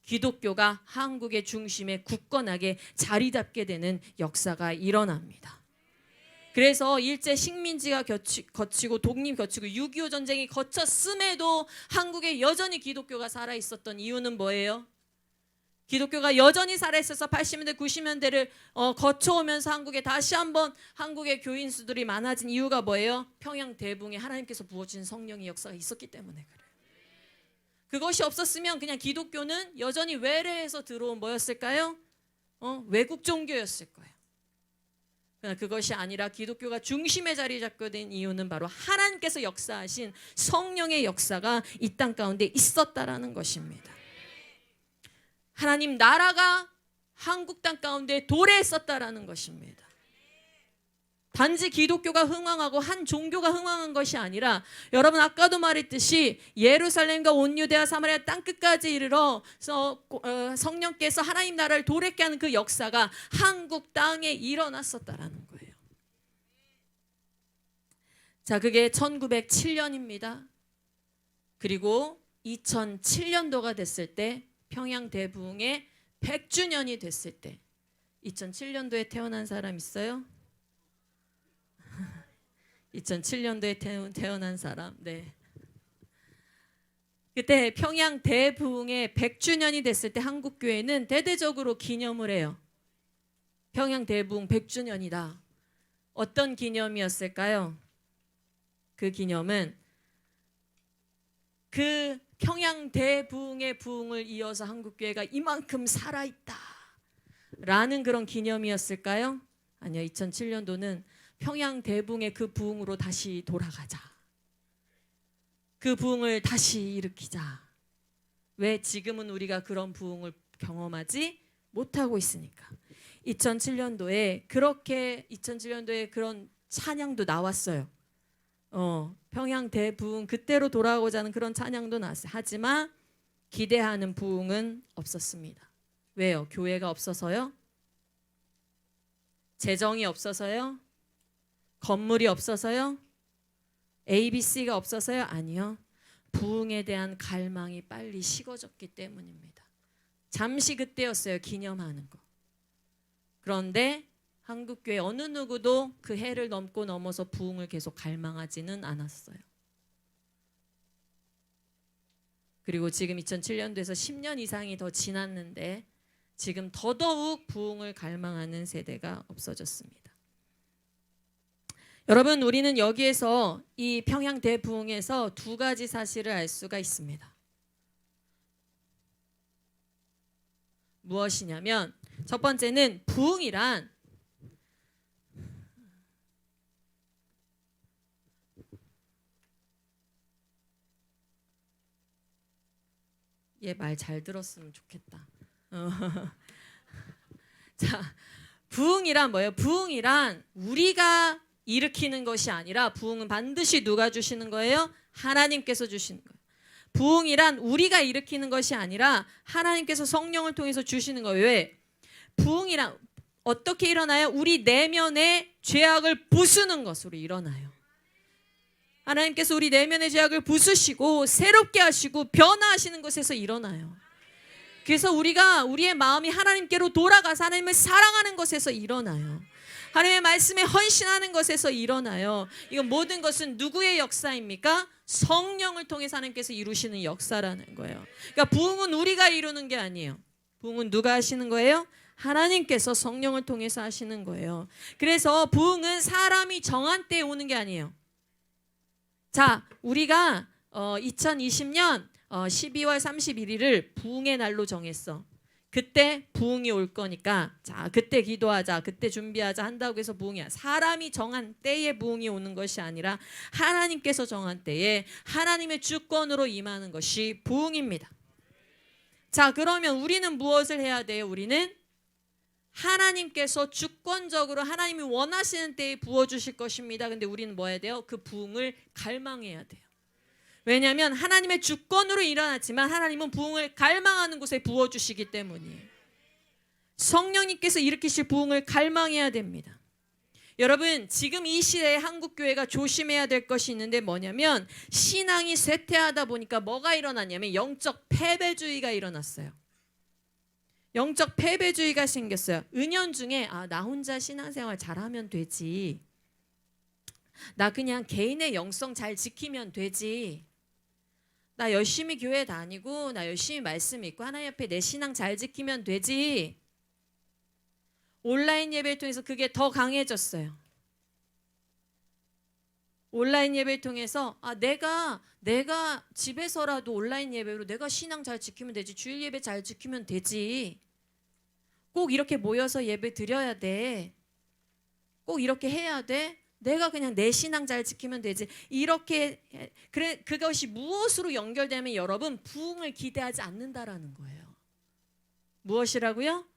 기독교가 한국의 중심에 굳건하게 자리 잡게 되는 역사가 일어납니다. 그래서 일제 식민지가 거치고 독립 거치고 6.25 전쟁이 거쳤음에도 한국에 여전히 기독교가 살아있었던 이유는 뭐예요? 기독교가 여전히 살아있어서 80년대 90년대를 거쳐오면서 한국에 다시 한번 한국의 교인 수들이 많아진 이유가 뭐예요? 평양 대붕에 하나님께서 부어주신 성령의 역사가 있었기 때문에 그래요. 그것이 없었으면 그냥 기독교는 여전히 외래에서 들어온 뭐였을까요? 외국 종교였을 거예요. 그러나 그것이 아니라 기독교가 중심에 자리 잡게 된 이유는 바로 하나님께서 역사하신 성령의 역사가 이 땅 가운데 있었다라는 것입니다. 하나님 나라가 한국 땅 가운데 도래했었다라는 것입니다. 단지 기독교가 흥왕하고 한 종교가 흥왕한 것이 아니라, 여러분 아까도 말했듯이 예루살렘과 온 유대와 사마리아 땅끝까지 이르러 성령께서 하나님 나라를 도래케 하는 그 역사가 한국 땅에 일어났었다라는 거예요. 자, 그게 1907년입니다. 그리고 2007년도가 됐을 때, 평양 대붕의 100주년이 됐을 때, 2007년도에 태어난 사람 있어요? 2007년도에 태어난 사람. 네. 그때 평양 대붕의 100주년이 됐을 때 한국교회는 대대적으로 기념을 해요. 평양 대붕 100주년이다. 어떤 기념이었을까요? 그 기념은 그 평양 대붕의 부흥을 이어서 한국교회가 이만큼 살아있다 라는 그런 기념이었을까요? 아니요. 2007년도는 평양 대붕의 그 부흥으로 다시 돌아가자. 그 부흥을 다시 일으키자. 왜? 지금은 우리가 그런 부흥을 경험하지 못하고 있으니까. 2007년도에 그런 찬양도 나왔어요. 평양 대부흥 그때로 돌아오고자 하는 그런 찬양도 나왔어요. 하지만 기대하는 부흥은 없었습니다. 왜요? 교회가 없어서요? 재정이 없어서요? 건물이 없어서요? ABC가 없어서요? 아니요. 부흥에 대한 갈망이 빨리 식어졌기 때문입니다. 잠시 그때였어요. 기념하는 거. 그런데 한국교회 어느 누구도 그 해를 넘어서 부흥을 계속 갈망하지는 않았어요. 그리고 지금 2007년도에서 10년 이상이 더 지났는데 지금 더더욱 부흥을 갈망하는 세대가 없어졌습니다. 여러분, 우리는 여기에서 이 평양 대부흥에서 두 가지 사실을 알 수가 있습니다. 무엇이냐면, 첫 번째는 부흥이란 얘 말 잘 들었으면 좋겠다. 자, 부흥이란 뭐예요? 부흥이란 우리가 일으키는 것이 아니라, 부흥은 반드시 누가 주시는 거예요? 하나님께서 주시는 거예요. 부흥이란 우리가 일으키는 것이 아니라 하나님께서 성령을 통해서 주시는 거예요. 왜? 부흥이란 어떻게 일어나요? 우리 내면의 죄악을 부수는 것으로 일어나요. 하나님께서 우리 내면의 죄악을 부수시고 새롭게 하시고 변화하시는 것에서 일어나요. 그래서 우리가 우리의 마음이 하나님께로 돌아가서 하나님을 사랑하는 것에서 일어나요. 하나님의 말씀에 헌신하는 것에서 일어나요. 이건 모든 것은 누구의 역사입니까? 성령을 통해서 하나님께서 이루시는 역사라는 거예요. 그러니까 부흥은 우리가 이루는 게 아니에요. 부흥은 누가 하시는 거예요? 하나님께서 성령을 통해서 하시는 거예요. 그래서 부흥은 사람이 정한 때에 오는 게 아니에요. 자, 우리가 2020년 12월 31일을 부흥의 날로 정했어. 그때 부흥이 올 거니까 자 그때 기도하자, 그때 준비하자 한다고 해서 부흥이야. 사람이 정한 때에 부흥이 오는 것이 아니라 하나님께서 정한 때에 하나님의 주권으로 임하는 것이 부흥입니다. 자, 그러면 우리는 무엇을 해야 돼요? 우리는 하나님께서 주권적으로 하나님이 원하시는 때에 부어주실 것입니다. 근데 우리는 뭐 해야 돼요? 그 부흥을 갈망해야 돼요. 왜냐하면 하나님의 주권으로 일어났지만 하나님은 부흥을 갈망하는 곳에 부어주시기 때문이에요. 성령님께서 일으키실 부흥을 갈망해야 됩니다. 여러분, 지금 이 시대에 한국교회가 조심해야 될 것이 있는데 뭐냐면 신앙이 쇠퇴하다 보니까 뭐가 일어났냐면 영적 패배주의가 일어났어요. 영적 패배주의가 생겼어요. 은연중에 나 혼자 신앙생활 잘하면 되지. 나 그냥 개인의 영성 잘 지키면 되지. 나 열심히 교회 다니고 나 열심히 말씀 읽고 하나님 앞에 내 신앙 잘 지키면 되지. 온라인 예배를 통해서 그게 더 강해졌어요. 온라인 예배를 통해서 내가 집에서라도 온라인 예배로 내가 신앙 잘 지키면 되지. 주일 예배 잘 지키면 되지. 꼭 이렇게 모여서 예배 드려야 돼. 꼭 이렇게 해야 돼. 내가 그냥 내 신앙 잘 지키면 되지. 이렇게 그래, 그것이 무엇으로 연결되면 여러분 부흥을 기대하지 않는다라는 거예요. 무엇이라고요?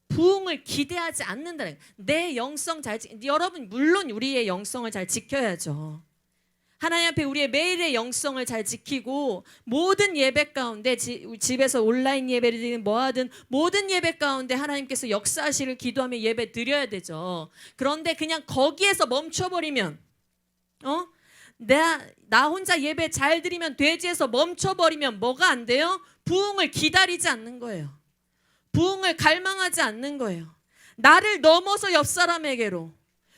부흥을 기대하지 않는다는 거예요. 내 영성 잘 여러분 물론 우리의 영성을 잘 지켜야죠. 하나님 앞에 우리의 매일의 영성을 잘 지키고 모든 예배 가운데 집에서 온라인 예배를 드리든 뭐하든 모든 예배 가운데 하나님께서 역사하시를 기도하며 예배 드려야 되죠. 그런데 그냥 거기에서 멈춰버리면 나 혼자 예배 잘 드리면 되지에서 멈춰버리면 뭐가 안 돼요? 부흥을 기다리지 않는 거예요. 부흥을 갈망하지 않는 거예요. 나를 넘어서 옆 사람에게로,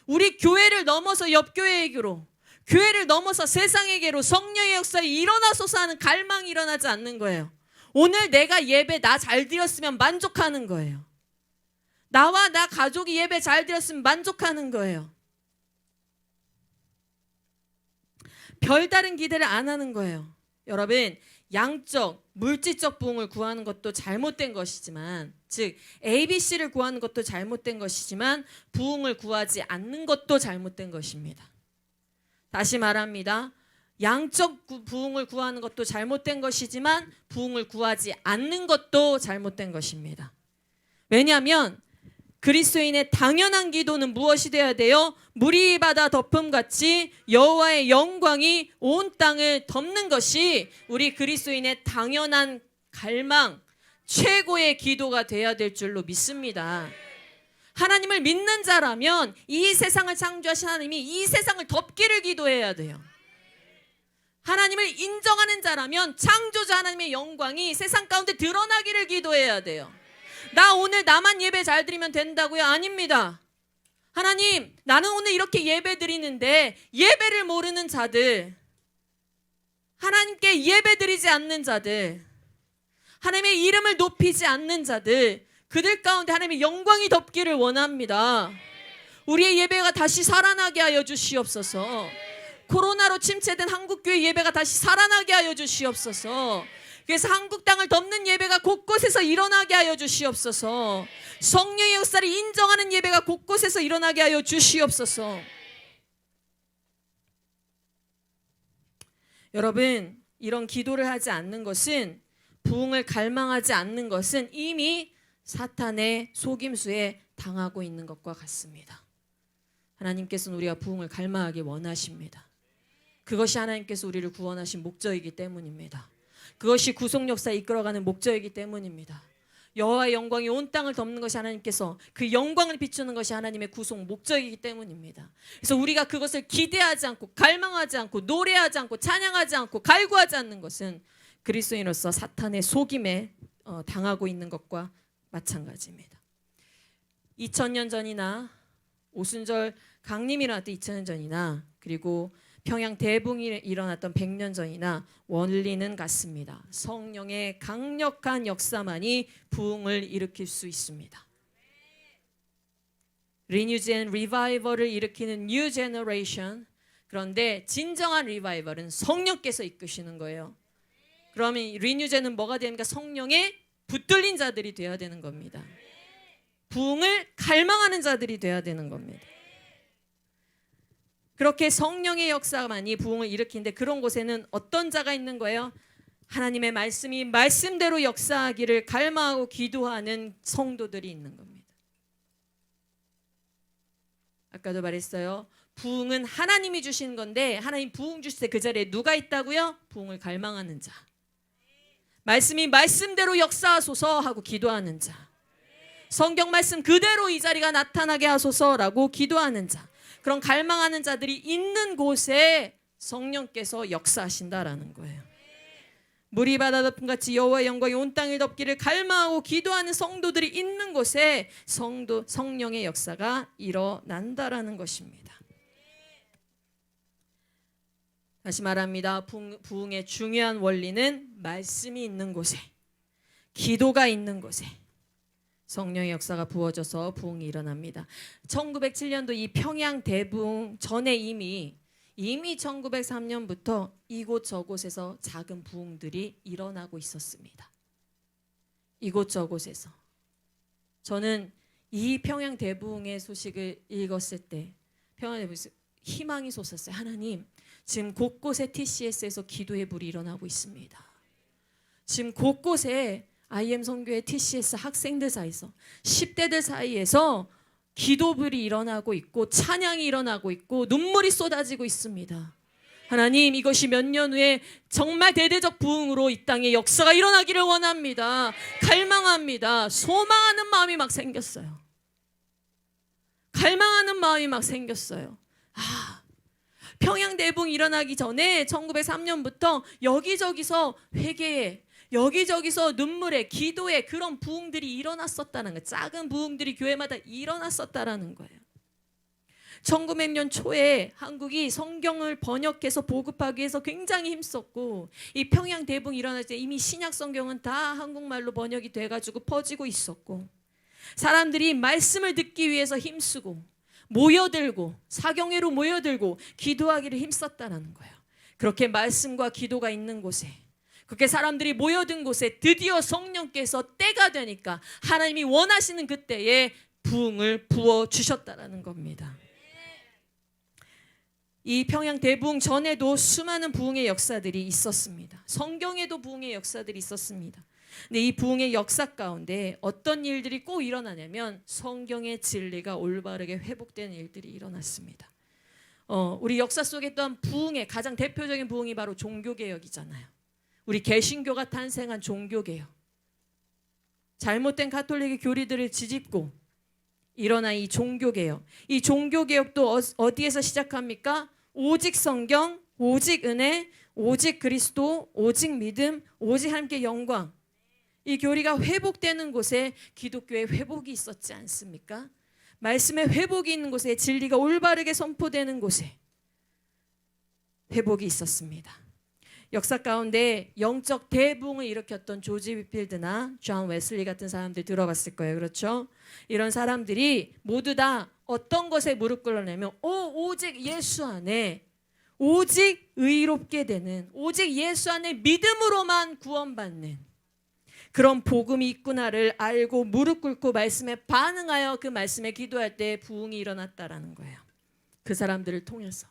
우리 교회를 넘어서 옆 교회에게로, 교회를 넘어서 세상에게로 성령의 역사에 일어나소서 하는 갈망이 일어나지 않는 거예요. 오늘 내가 예배 나 잘 드렸으면 만족하는 거예요. 나와 나 가족이 예배 잘 드렸으면 만족하는 거예요. 별다른 기대를 안 하는 거예요. 여러분, 양적, 물질적 부흥을 구하는 것도 잘못된 것이지만, 즉 ABC를 구하는 것도 잘못된 것이지만 부흥을 구하지 않는 것도 잘못된 것입니다. 다시 말합니다. 양적 부흥을 구하는 것도 잘못된 것이지만 부흥을 구하지 않는 것도 잘못된 것입니다. 왜냐하면 그리스도인의 당연한 기도는 무엇이 되어야 돼요? 물이 바다 덮음같이 여호와의 영광이 온 땅을 덮는 것이 우리 그리스도인의 당연한 갈망, 최고의 기도가 되어야 될 줄로 믿습니다. 하나님을 믿는 자라면 이 세상을 창조하신 하나님이 이 세상을 덮기를 기도해야 돼요. 하나님을 인정하는 자라면 창조자 하나님의 영광이 세상 가운데 드러나기를 기도해야 돼요. 나 오늘 나만 예배 잘 드리면 된다고요? 아닙니다. 하나님, 나는 오늘 이렇게 예배 드리는데 예배를 모르는 자들, 하나님께 예배 드리지 않는 자들, 하나님의 이름을 높이지 않는 자들, 그들 가운데 하나님의 영광이 덮기를 원합니다. 우리의 예배가 다시 살아나게 하여 주시옵소서. 코로나로 침체된 한국교회 예배가 다시 살아나게 하여 주시옵소서. 그래서 한국 땅을 덮는 예배가 곳곳에서 일어나게 하여 주시옵소서. 성령의 역사를 인정하는 예배가 곳곳에서 일어나게 하여 주시옵소서. 여러분, 이런 기도를 하지 않는 것은, 부흥을 갈망하지 않는 것은 이미 사탄의 속임수에 당하고 있는 것과 같습니다. 하나님께서는 우리가 부흥을 갈망하기 원하십니다. 그것이 하나님께서 우리를 구원하신 목적이기 때문입니다. 그것이 구속 역사에 이끌어가는 목적이기 때문입니다. 여호와의 영광이 온 땅을 덮는 것이 하나님께서 그 영광을 비추는 것이 하나님의 구속 목적이기 때문입니다. 그래서 우리가 그것을 기대하지 않고 갈망하지 않고 노래하지 않고 찬양하지 않고 갈구하지 않는 것은 그리스도인으로서 사탄의 속임에 당하고 있는 것과 마찬가지입니다. 2000년 전이나 오순절 강림이 일어났던 2000년 전이나 그리고 평양 대붕이 일어났던 100년 전이나 원리는 같습니다. 성령의 강력한 역사만이 부흥을 일으킬 수 있습니다. 리뉴즈 앤 리바이벌을 일으키는 뉴 제너레이션, 그런데 진정한 리바이벌은 성령께서 이끄시는 거예요. 그러면 리뉴제는 뭐가 됩니까? 성령의 붙들린 자들이 되어야 되는 겁니다. 부흥을 갈망하는 자들이 되어야 되는 겁니다. 그렇게 성령의 역사만이 부흥을 일으키는데 그런 곳에는 어떤 자가 있는 거예요? 하나님의 말씀이 말씀대로 역사하기를 갈망하고 기도하는 성도들이 있는 겁니다. 아까도 말했어요. 부흥은 하나님이 주신 건데 하나님 부흥 주실 때 그 자리에 누가 있다고요? 부흥을 갈망하는 자. 말씀이 말씀대로 역사하소서 하고 기도하는 자. 성경 말씀 그대로 이 자리가 나타나게 하소서라고 기도하는 자. 그런 갈망하는 자들이 있는 곳에 성령께서 역사하신다라는 거예요. 물이 바다 덮음같이 여호와의 영광이 온 땅을 덮기를 갈망하고 기도하는 성도들이 있는 곳에 성령의 역사가 일어난다라는 것입니다. 다시 말합니다. 부흥의 중요한 원리는 말씀이 있는 곳에, 기도가 있는 곳에 성령의 역사가 부어져서 부흥이 일어납니다. 1907년도 이 평양 대부흥 전에 이미 1903년부터 이곳 저곳에서 작은 부흥들이 일어나고 있었습니다. 이곳 저곳에서. 저는 이 평양 대부흥의 소식을 읽었을 때 평양 대부흥에서 희망이 솟았어요. 하나님, 지금 곳곳에 TCS에서 기도의 불이 일어나고 있습니다. 지금 곳곳에 IM 선교회 TCS 학생들 사이에서 10대들 사이에서 기도불이 일어나고 있고 찬양이 일어나고 있고 눈물이 쏟아지고 있습니다. 하나님, 이것이 몇 년 후에 정말 대대적 부흥으로 이 땅에 역사가 일어나기를 원합니다. 갈망합니다. 소망하는 마음이 막 생겼어요. 갈망하는 마음이 막 생겼어요. 평양 대부흥 일어나기 전에 1903년부터 여기저기서 회개에, 여기저기서 눈물에, 기도에 그런 부흥들이 일어났었다는 거예요. 작은 부흥들이 교회마다 일어났었다라는 거예요. 1900년 초에 한국이 성경을 번역해서 보급하기 위해서 굉장히 힘썼고, 이 평양 대부흥 일어날 때 이미 신약 성경은 다 한국말로 번역이 돼가지고 퍼지고 있었고, 사람들이 말씀을 듣기 위해서 힘쓰고 모여들고 사경회로 모여들고 기도하기를 힘썼다는 거예요. 그렇게 말씀과 기도가 있는 곳에, 그렇게 사람들이 모여든 곳에 드디어 성령께서 때가 되니까 하나님이 원하시는 그때에 부흥을 부어주셨다라는 겁니다. 이 평양 대부흥 전에도 수많은 부흥의 역사들이 있었습니다. 성경에도 부흥의 역사들이 있었습니다. 근데 이 부흥의 역사 가운데 어떤 일들이 꼭 일어나냐면 성경의 진리가 올바르게 회복되는 일들이 일어났습니다. 우리 역사 속에 또한 부흥의 가장 대표적인 부흥이 바로 종교개혁이잖아요. 우리 개신교가 탄생한 종교개혁. 잘못된 가톨릭의 교리들을 뒤집고 일어난 이 종교개혁. 이 종교개혁도 어디에서 시작합니까? 오직 성경, 오직 은혜, 오직 그리스도, 오직 믿음, 오직 하나님께 영광. 이 교리가 회복되는 곳에 기독교의 회복이 있었지 않습니까? 말씀의 회복이 있는 곳에, 진리가 올바르게 선포되는 곳에 회복이 있었습니다. 역사 가운데 영적 대부흥을 일으켰던 조지 위필드나 존 웨슬리 같은 사람들 들어봤을 거예요. 그렇죠? 이런 사람들이 모두 다 어떤 것에 무릎 꿇었냐면 오직 예수 안에, 오직 의롭게 되는, 오직 예수 안에 믿음으로만 구원받는 그런 복음이 있구나를 알고 무릎 꿇고 말씀에 반응하여 그 말씀에 기도할 때 부흥이 일어났다라는 거예요. 그 사람들을 통해서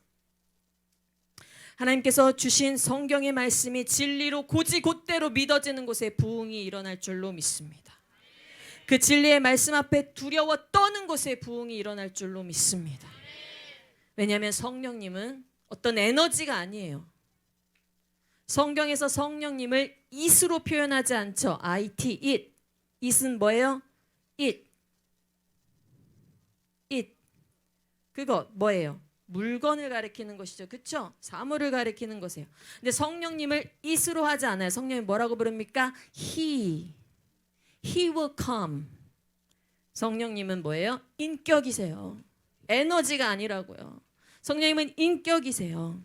하나님께서 주신 성경의 말씀이 진리로 곧이곧대로 믿어지는 곳에 부흥이 일어날 줄로 믿습니다. 그 진리의 말씀 앞에 두려워 떠는 곳에 부흥이 일어날 줄로 믿습니다. 왜냐하면 성령님은 어떤 에너지가 아니에요. 성경에서 성령님을 it으로 표현하지 않죠. it, it. it은 뭐예요? it. 그거 뭐예요? 물건을 가리키는 것이죠. 그렇죠? 사물을 가리키는 것이에요. 근데 성령님을 it으로 하지 않아요. 성령님 뭐라고 부릅니까? He will come. 성령님은 뭐예요? 인격이세요. 에너지가 아니라고요. 성령님은 인격이세요.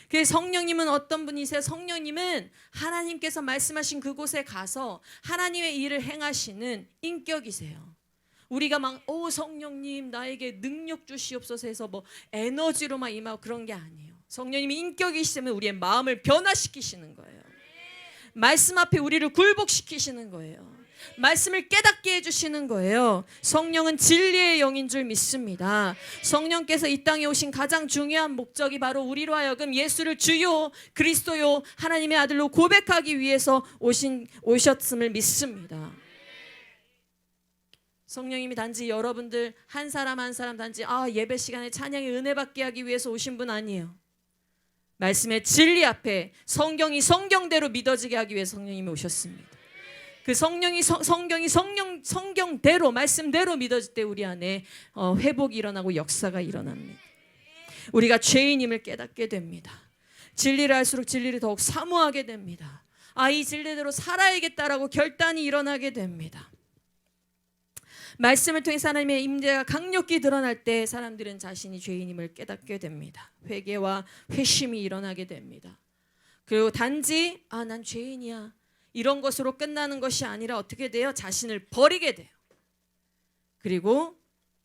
그 성령님은 어떤 분이세요? 성령님은 하나님께서 말씀하신 그곳에 가서 하나님의 일을 행하시는 인격이세요. 우리가 막 성령님 나에게 능력 주시옵소서 해서 뭐 에너지로 막 임하고 그런 게 아니에요. 성령님이 인격이시면 우리의 마음을 변화시키시는 거예요. 말씀 앞에 우리를 굴복시키시는 거예요. 말씀을 깨닫게 해주시는 거예요. 성령은 진리의 영인 줄 믿습니다. 성령께서 이 땅에 오신 가장 중요한 목적이 바로 우리로 하여금 예수를 주요 그리스도요 하나님의 아들로 고백하기 위해서 오셨음을 믿습니다. 성령님이 단지 여러분들 한 사람 한 사람 단지 예배 시간에 찬양의 은혜 받게 하기 위해서 오신 분 아니에요. 말씀의 진리 앞에 성경이 성경대로 믿어지게 하기 위해 성령님이 오셨습니다. 그 성경이 성경대로 말씀대로 믿어질 때 우리 안에 회복이 일어나고 역사가 일어납니다. 우리가 죄인임을 깨닫게 됩니다. 진리를 알수록 진리를 더욱 사모하게 됩니다. 이 진리대로 살아야겠다라고 결단이 일어나게 됩니다. 말씀을 통해 하나님의 임재가 강력히 드러날 때 사람들은 자신이 죄인임을 깨닫게 됩니다. 회개와 회심이 일어나게 됩니다. 그리고 단지 난 죄인이야 이런 것으로 끝나는 것이 아니라 어떻게 돼요? 자신을 버리게 돼요. 그리고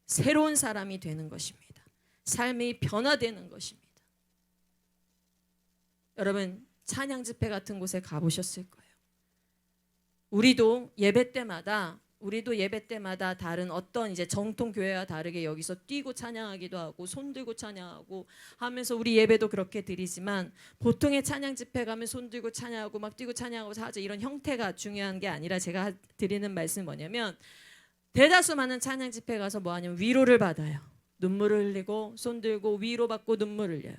새로운 사람이 되는 것입니다. 삶이 변화되는 것입니다. 여러분 찬양 집회 같은 곳에 가보셨을 거예요. 우리도 예배 때마다 다른 어떤 이제 정통 교회와 다르게 여기서 뛰고 찬양하기도 하고 손 들고 찬양하고 하면서 우리 예배도 그렇게 드리지만 보통의 찬양 집회 가면 손 들고 찬양하고 막 뛰고 찬양하고 하죠. 이런 형태가 중요한 게 아니라 제가 드리는 말씀은 뭐냐면 대다수 많은 찬양 집회 가서 뭐 하냐면 위로를 받아요. 눈물을 흘리고 손 들고 위로받고 눈물 흘려요.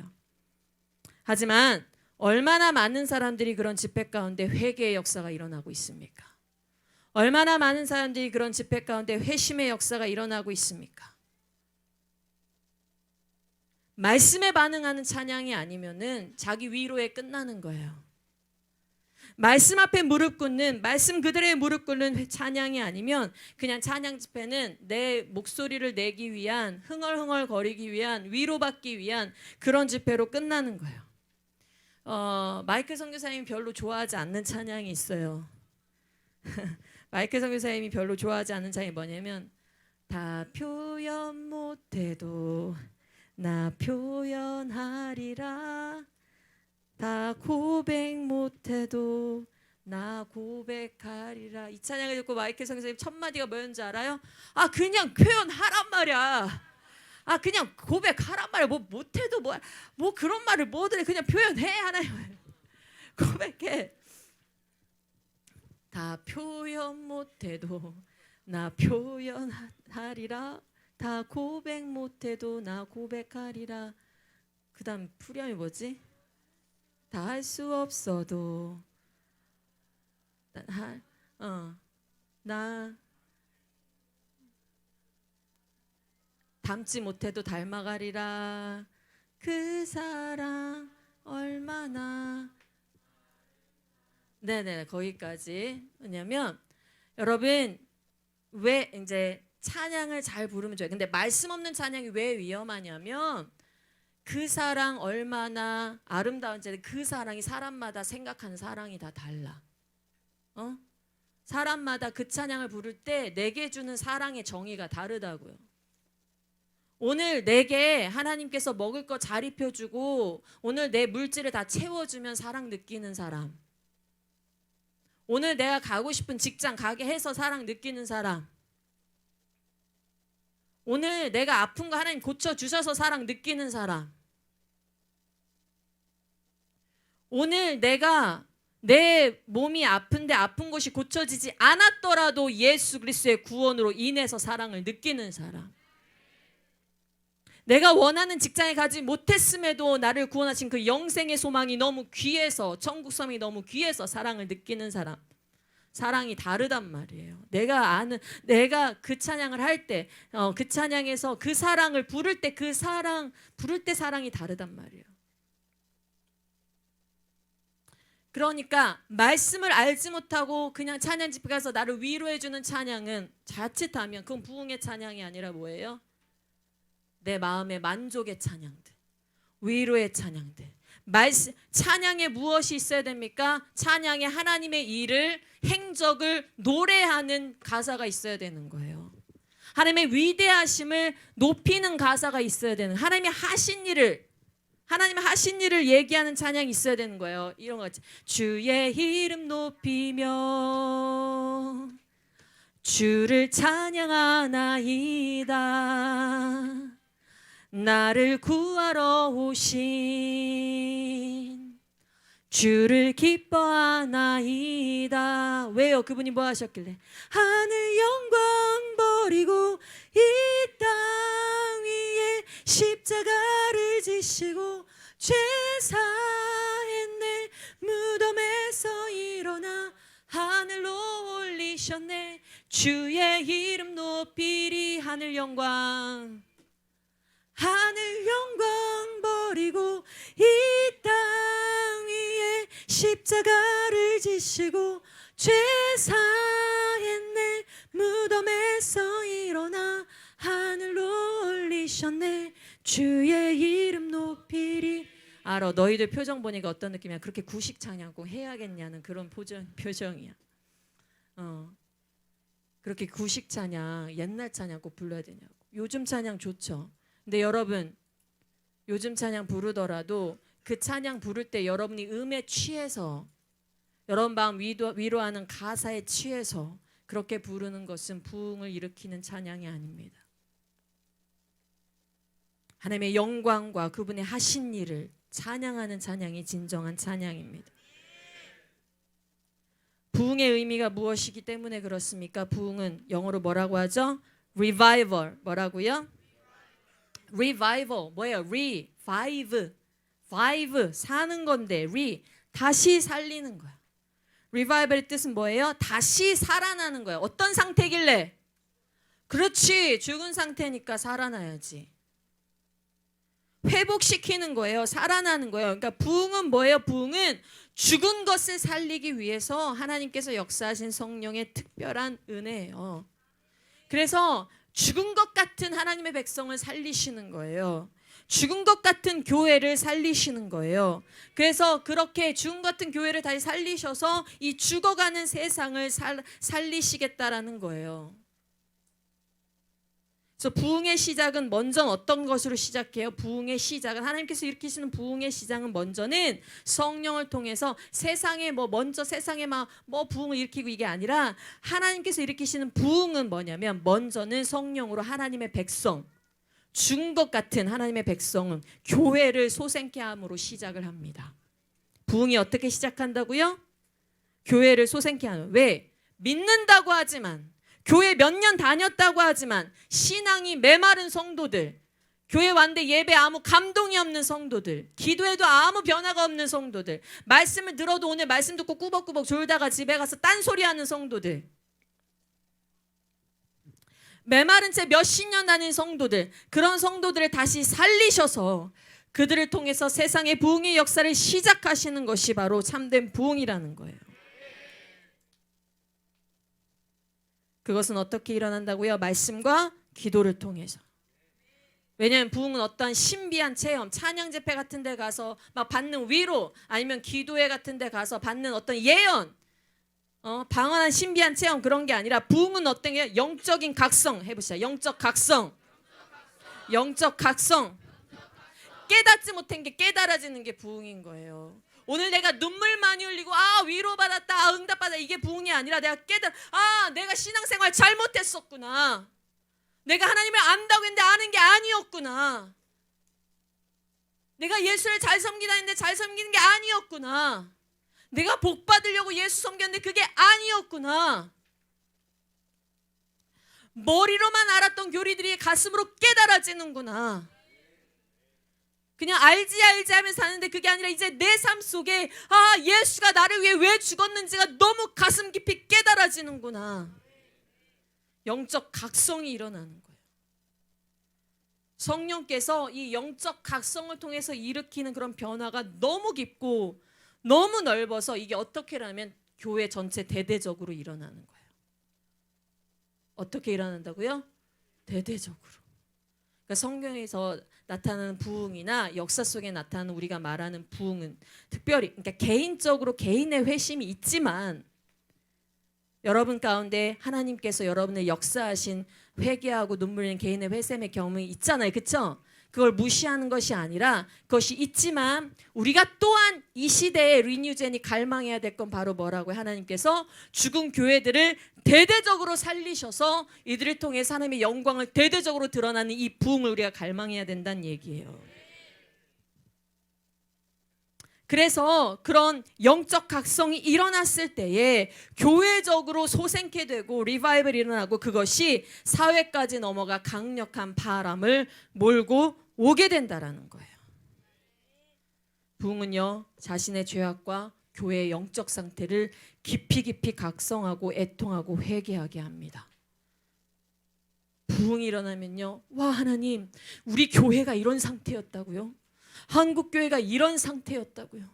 하지만 얼마나 많은 사람들이 그런 집회 가운데 회개의 역사가 일어나고 있습니까? 얼마나 많은 사람들이 그런 집회 가운데 회심의 역사가 일어나고 있습니까? 말씀에 반응하는 찬양이 아니면은 자기 위로에 끝나는 거예요. 말씀 앞에 무릎 꿇는 말씀 그대로의 무릎 꿇는 찬양이 아니면 그냥 찬양 집회는 내 목소리를 내기 위한 흥얼흥얼거리기 위한 위로받기 위한 그런 집회로 끝나는 거예요. 마이클 선교사님이 별로 좋아하지 않는 찬양이 있어요. 마이클 선교사님이 별로 좋아하지 않는 찬양이 뭐냐면 다 표현 못해도 나 표현하리라 다 고백 못해도 나 고백하리라. 이 찬양을 듣고 마이클 선교사님 첫 마디가 뭐였는지 알아요? 그냥 표현하란 말이야. 그냥 고백하란 말이야. 뭐 못해도 뭐 그런 말을 뭐든 그냥 표현해 하나요. 고백해. 다 표현 못해도 나 표현하리라 다 고백 못해도 나 고백하리라. 그 다음 후렴이 뭐지? 다 할 수 없어도 나 닮지 못해도 닮아가리라. 그 사랑 얼마나 네네 거기까지. 왜냐면 여러분 왜 이제 찬양을 잘 부르면 좋아요. 근데 말씀 없는 찬양이 왜 위험하냐면 그 사랑 얼마나 아름다운지 그 사랑이 사람마다 생각하는 사랑이 다 달라. 사람마다 그 찬양을 부를 때 내게 주는 사랑의 정의가 다르다고요. 오늘 내게 하나님께서 먹을 거 잘 입혀주고 오늘 내 물질을 다 채워주면 사랑 느끼는 사람, 오늘 내가 가고 싶은 직장 가게 해서 사랑 느끼는 사람, 오늘 내가 아픈 거 하나님 고쳐주셔서 사랑 느끼는 사람, 오늘 내가 내 몸이 아픈데 아픈 곳이 고쳐지지 않았더라도 예수 그리스도의 구원으로 인해서 사랑을 느끼는 사람, 내가 원하는 직장에 가지 못했음에도 나를 구원하신 그 영생의 소망이 너무 귀해서 천국섬이 너무 귀해서 사랑을 느끼는 사람, 사랑이 다르단 말이에요. 내가 그 찬양을 할 때, 그 찬양에서 그 사랑을 부를 때 부를 때 사랑이 다르단 말이에요. 그러니까 말씀을 알지 못하고 그냥 찬양 집회 가서 나를 위로해주는 찬양은 자칫하면 그건 부흥의 찬양이 아니라 뭐예요? 내 마음의 만족의 찬양들, 위로의 찬양들. 찬양에 무엇이 있어야 됩니까? 찬양에 하나님의 일을, 행적을 노래하는 가사가 있어야 되는 거예요. 하나님의 위대하심을 높이는 가사가 있어야 되는, 하나님의 하신 일을 얘기하는 찬양이 있어야 되는 거예요. 이런 거 같이 주의 이름 높이며 주를 찬양하나이다. 나를 구하러 오신 주를 기뻐하나이다. 왜요? 그분이 뭐 하셨길래? 하늘 영광 버리고 이 땅 위에 십자가를 지시고 죄사했네. 무덤에서 일어나 하늘로 올리셨네. 주의 이름 높이리. 하늘 영광 버리고 이 땅 위에 십자가를 지시고 죄사했네. 무덤에서 일어나 하늘로 올리셨네. 주의 이름 높이리. 알아. 너희들 표정 보니까 어떤 느낌이야? 그렇게 구식 찬양 꼭 해야겠냐는 그런 표정이야. 그렇게 구식 찬양, 옛날 찬양 꼭 불러야 되냐고. 요즘 찬양 좋죠. 근데 여러분, 요즘 찬양 부르더라도 그 찬양 부를 때 여러분이 음에 취해서, 여러분 마음 위로하는 가사에 취해서 그렇게 부르는 것은 부흥을 일으키는 찬양이 아닙니다. 하나님의 영광과 그분의 하신 일을 찬양하는 찬양이 진정한 찬양입니다. 부흥의 의미가 무엇이기 때문에 그렇습니까? 부흥은 영어로 뭐라고 하죠? Revival. 뭐라고요? Revival. 뭐예요? Revive. Vive. 사는 건데 다시 살리는 거야. Revival의 뜻은 뭐예요? 다시 살아나는 거야. 어떤 상태길래? 그렇지. 죽은 상태니까 살아나야지. 회복시키는 거예요. 살아나는 거예요. 그러니까 부흥은 뭐예요? 부흥은 죽은 것을 살리기 위해서 하나님께서 역사하신 성령의 특별한 은혜예요. 그래서 죽은 것 같은 하나님의 백성을 살리시는 거예요. 죽은 것 같은 교회를 살리시는 거예요. 그래서 그렇게 죽은 것 같은 교회를 다시 살리셔서 이 죽어가는 세상을 살리시겠다라는 거예요. 그래서 부흥의 시작은 먼저 어떤 것으로 시작해요? 부흥의 시작은 하나님께서 일으키시는 부흥의 시작은 먼저는 성령을 통해서 세상에 먼저 세상에 부흥을 일으키고 이게 아니라 하나님께서 일으키시는 부흥은 뭐냐면 먼저는 성령으로 하나님의 백성, 죽은 것 같은 하나님의 백성은 교회를 소생케 함으로 시작을 합니다. 부흥이 어떻게 시작한다고요? 교회를 소생케 하는. 왜? 믿는다고 하지만, 교회 몇 년 다녔다고 하지만 신앙이 메마른 성도들, 교회 왔는데 예배 아무 감동이 없는 성도들, 기도해도 아무 변화가 없는 성도들, 말씀을 들어도 오늘 말씀 듣고 꾸벅꾸벅 졸다가 집에 가서 딴소리하는 성도들, 메마른 채 몇십 년 다닌 성도들, 그런 성도들을 다시 살리셔서 그들을 통해서 세상의 부흥의 역사를 시작하시는 것이 바로 참된 부흥이라는 거예요. 그것은 어떻게 일어난다고요? 말씀과 기도를 통해서. 왜냐하면 부흥은 어떠한 신비한 체험, 찬양 집회 같은 데 가서 막 받는 위로, 아니면 기도회 같은 데 가서 받는 어떤 예언, 방언한 신비한 체험, 그런 게 아니라 부흥은 어떤 게 영적인 각성. 해보시죠. 영적 각성. 영적 각성. 깨닫지 못한 게 깨달아지는 게 부흥인 거예요. 오늘 내가 눈물 많이 흘리고 위로받았다, 응답받았다, 이게 부흥이 아니라 내가 내가 신앙생활 잘못했었구나, 내가 하나님을 안다고 했는데 아는 게 아니었구나, 내가 예수를 잘 섬기다 했는데 잘 섬기는 게 아니었구나, 내가 복 받으려고 예수 섬겼는데 그게 아니었구나, 머리로만 알았던 교리들이 가슴으로 깨달아지는구나. 그냥 알지 하면서 사는데 그게 아니라 이제 내 삶 속에 예수가 나를 위해 왜 죽었는지가 너무 가슴 깊이 깨달아지는구나. 영적 각성이 일어나는 거예요. 성령께서 이 영적 각성을 통해서 일으키는 그런 변화가 너무 깊고 너무 넓어서 이게 어떻게 일어나면 교회 전체 대대적으로 일어나는 거예요. 어떻게 일어난다고요? 대대적으로. 그러니까 성경에서 나타나는 부흥이나 역사 속에 나타나는 우리가 말하는 부흥은 특별히, 그러니까 개인적으로 개인의 회심이 있지만 여러분 가운데 하나님께서 여러분을 역사하신 회개하고 눈물 흘리는 개인의 회심의 경험이 있잖아요. 그렇죠? 그걸 무시하는 것이 아니라 그것이 있지만 우리가 또한 이 시대에 리뉴젠이 갈망해야 될 건 바로 뭐라고요? 하나님께서 죽은 교회들을 대대적으로 살리셔서 이들을 통해 하나님의 영광을 대대적으로 드러나는 이 부흥을 우리가 갈망해야 된다는 얘기예요. 그래서 그런 영적 각성이 일어났을 때에 교회적으로 소생케 되고 리바이벌이 일어나고 그것이 사회까지 넘어가 강력한 바람을 몰고 오게 된다라는 거예요. 부흥은요, 자신의 죄악과 교회의 영적 상태를 깊이 각성하고 애통하고 회개하게 합니다. 부흥이 일어나면요, 와, 하나님, 우리 교회가 이런 상태였다고요? 한국 교회가 이런 상태였다고요?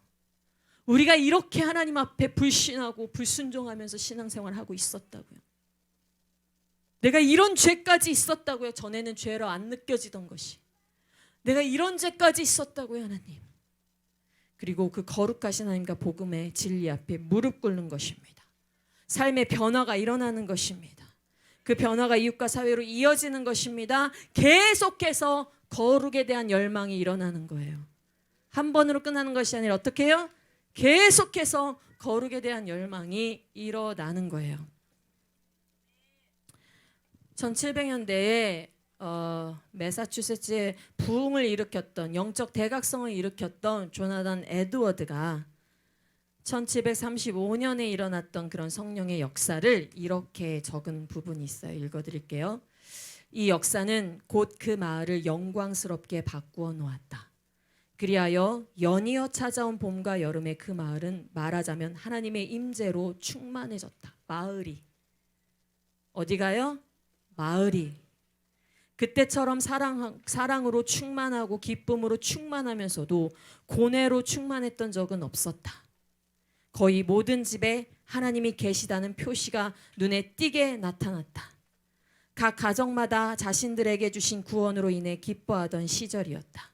우리가 이렇게 하나님 앞에 불신하고 불순종하면서 신앙생활하고 있었다고요? 내가 이런 죄까지 있었다고요? 전에는 죄로 안 느껴지던 것이 내가 이런 죄까지 있었다고요, 하나님. 그리고 그 거룩하신 하나님과 복음의 진리 앞에 무릎 꿇는 것입니다. 삶의 변화가 일어나는 것입니다. 그 변화가 이웃과 사회로 이어지는 것입니다. 계속해서 거룩에 대한 열망이 일어나는 거예요. 한 번으로 끝나는 것이 아니라 어떻게 해요? 계속해서 거룩에 대한 열망이 일어나는 거예요. 1700년대에 매사추세츠에 부흥을 일으켰던, 영적 대각성을 일으켰던 조나단 에드워드가 1735년에 일어났던 그런 성령의 역사를 이렇게 적은 부분이 있어요. 읽어드릴게요. 이 역사는 곧 그 마을을 영광스럽게 바꾸어 놓았다. 그리하여 연이어 찾아온 봄과 여름에 그 마을은 말하자면 하나님의 임재로 충만해졌다. 마을이 어디가요? 마을이 그때처럼 사랑으로 충만하고 기쁨으로 충만하면서도 고뇌로 충만했던 적은 없었다. 거의 모든 집에 하나님이 계시다는 표시가 눈에 띄게 나타났다. 각 가정마다 자신들에게 주신 구원으로 인해 기뻐하던 시절이었다.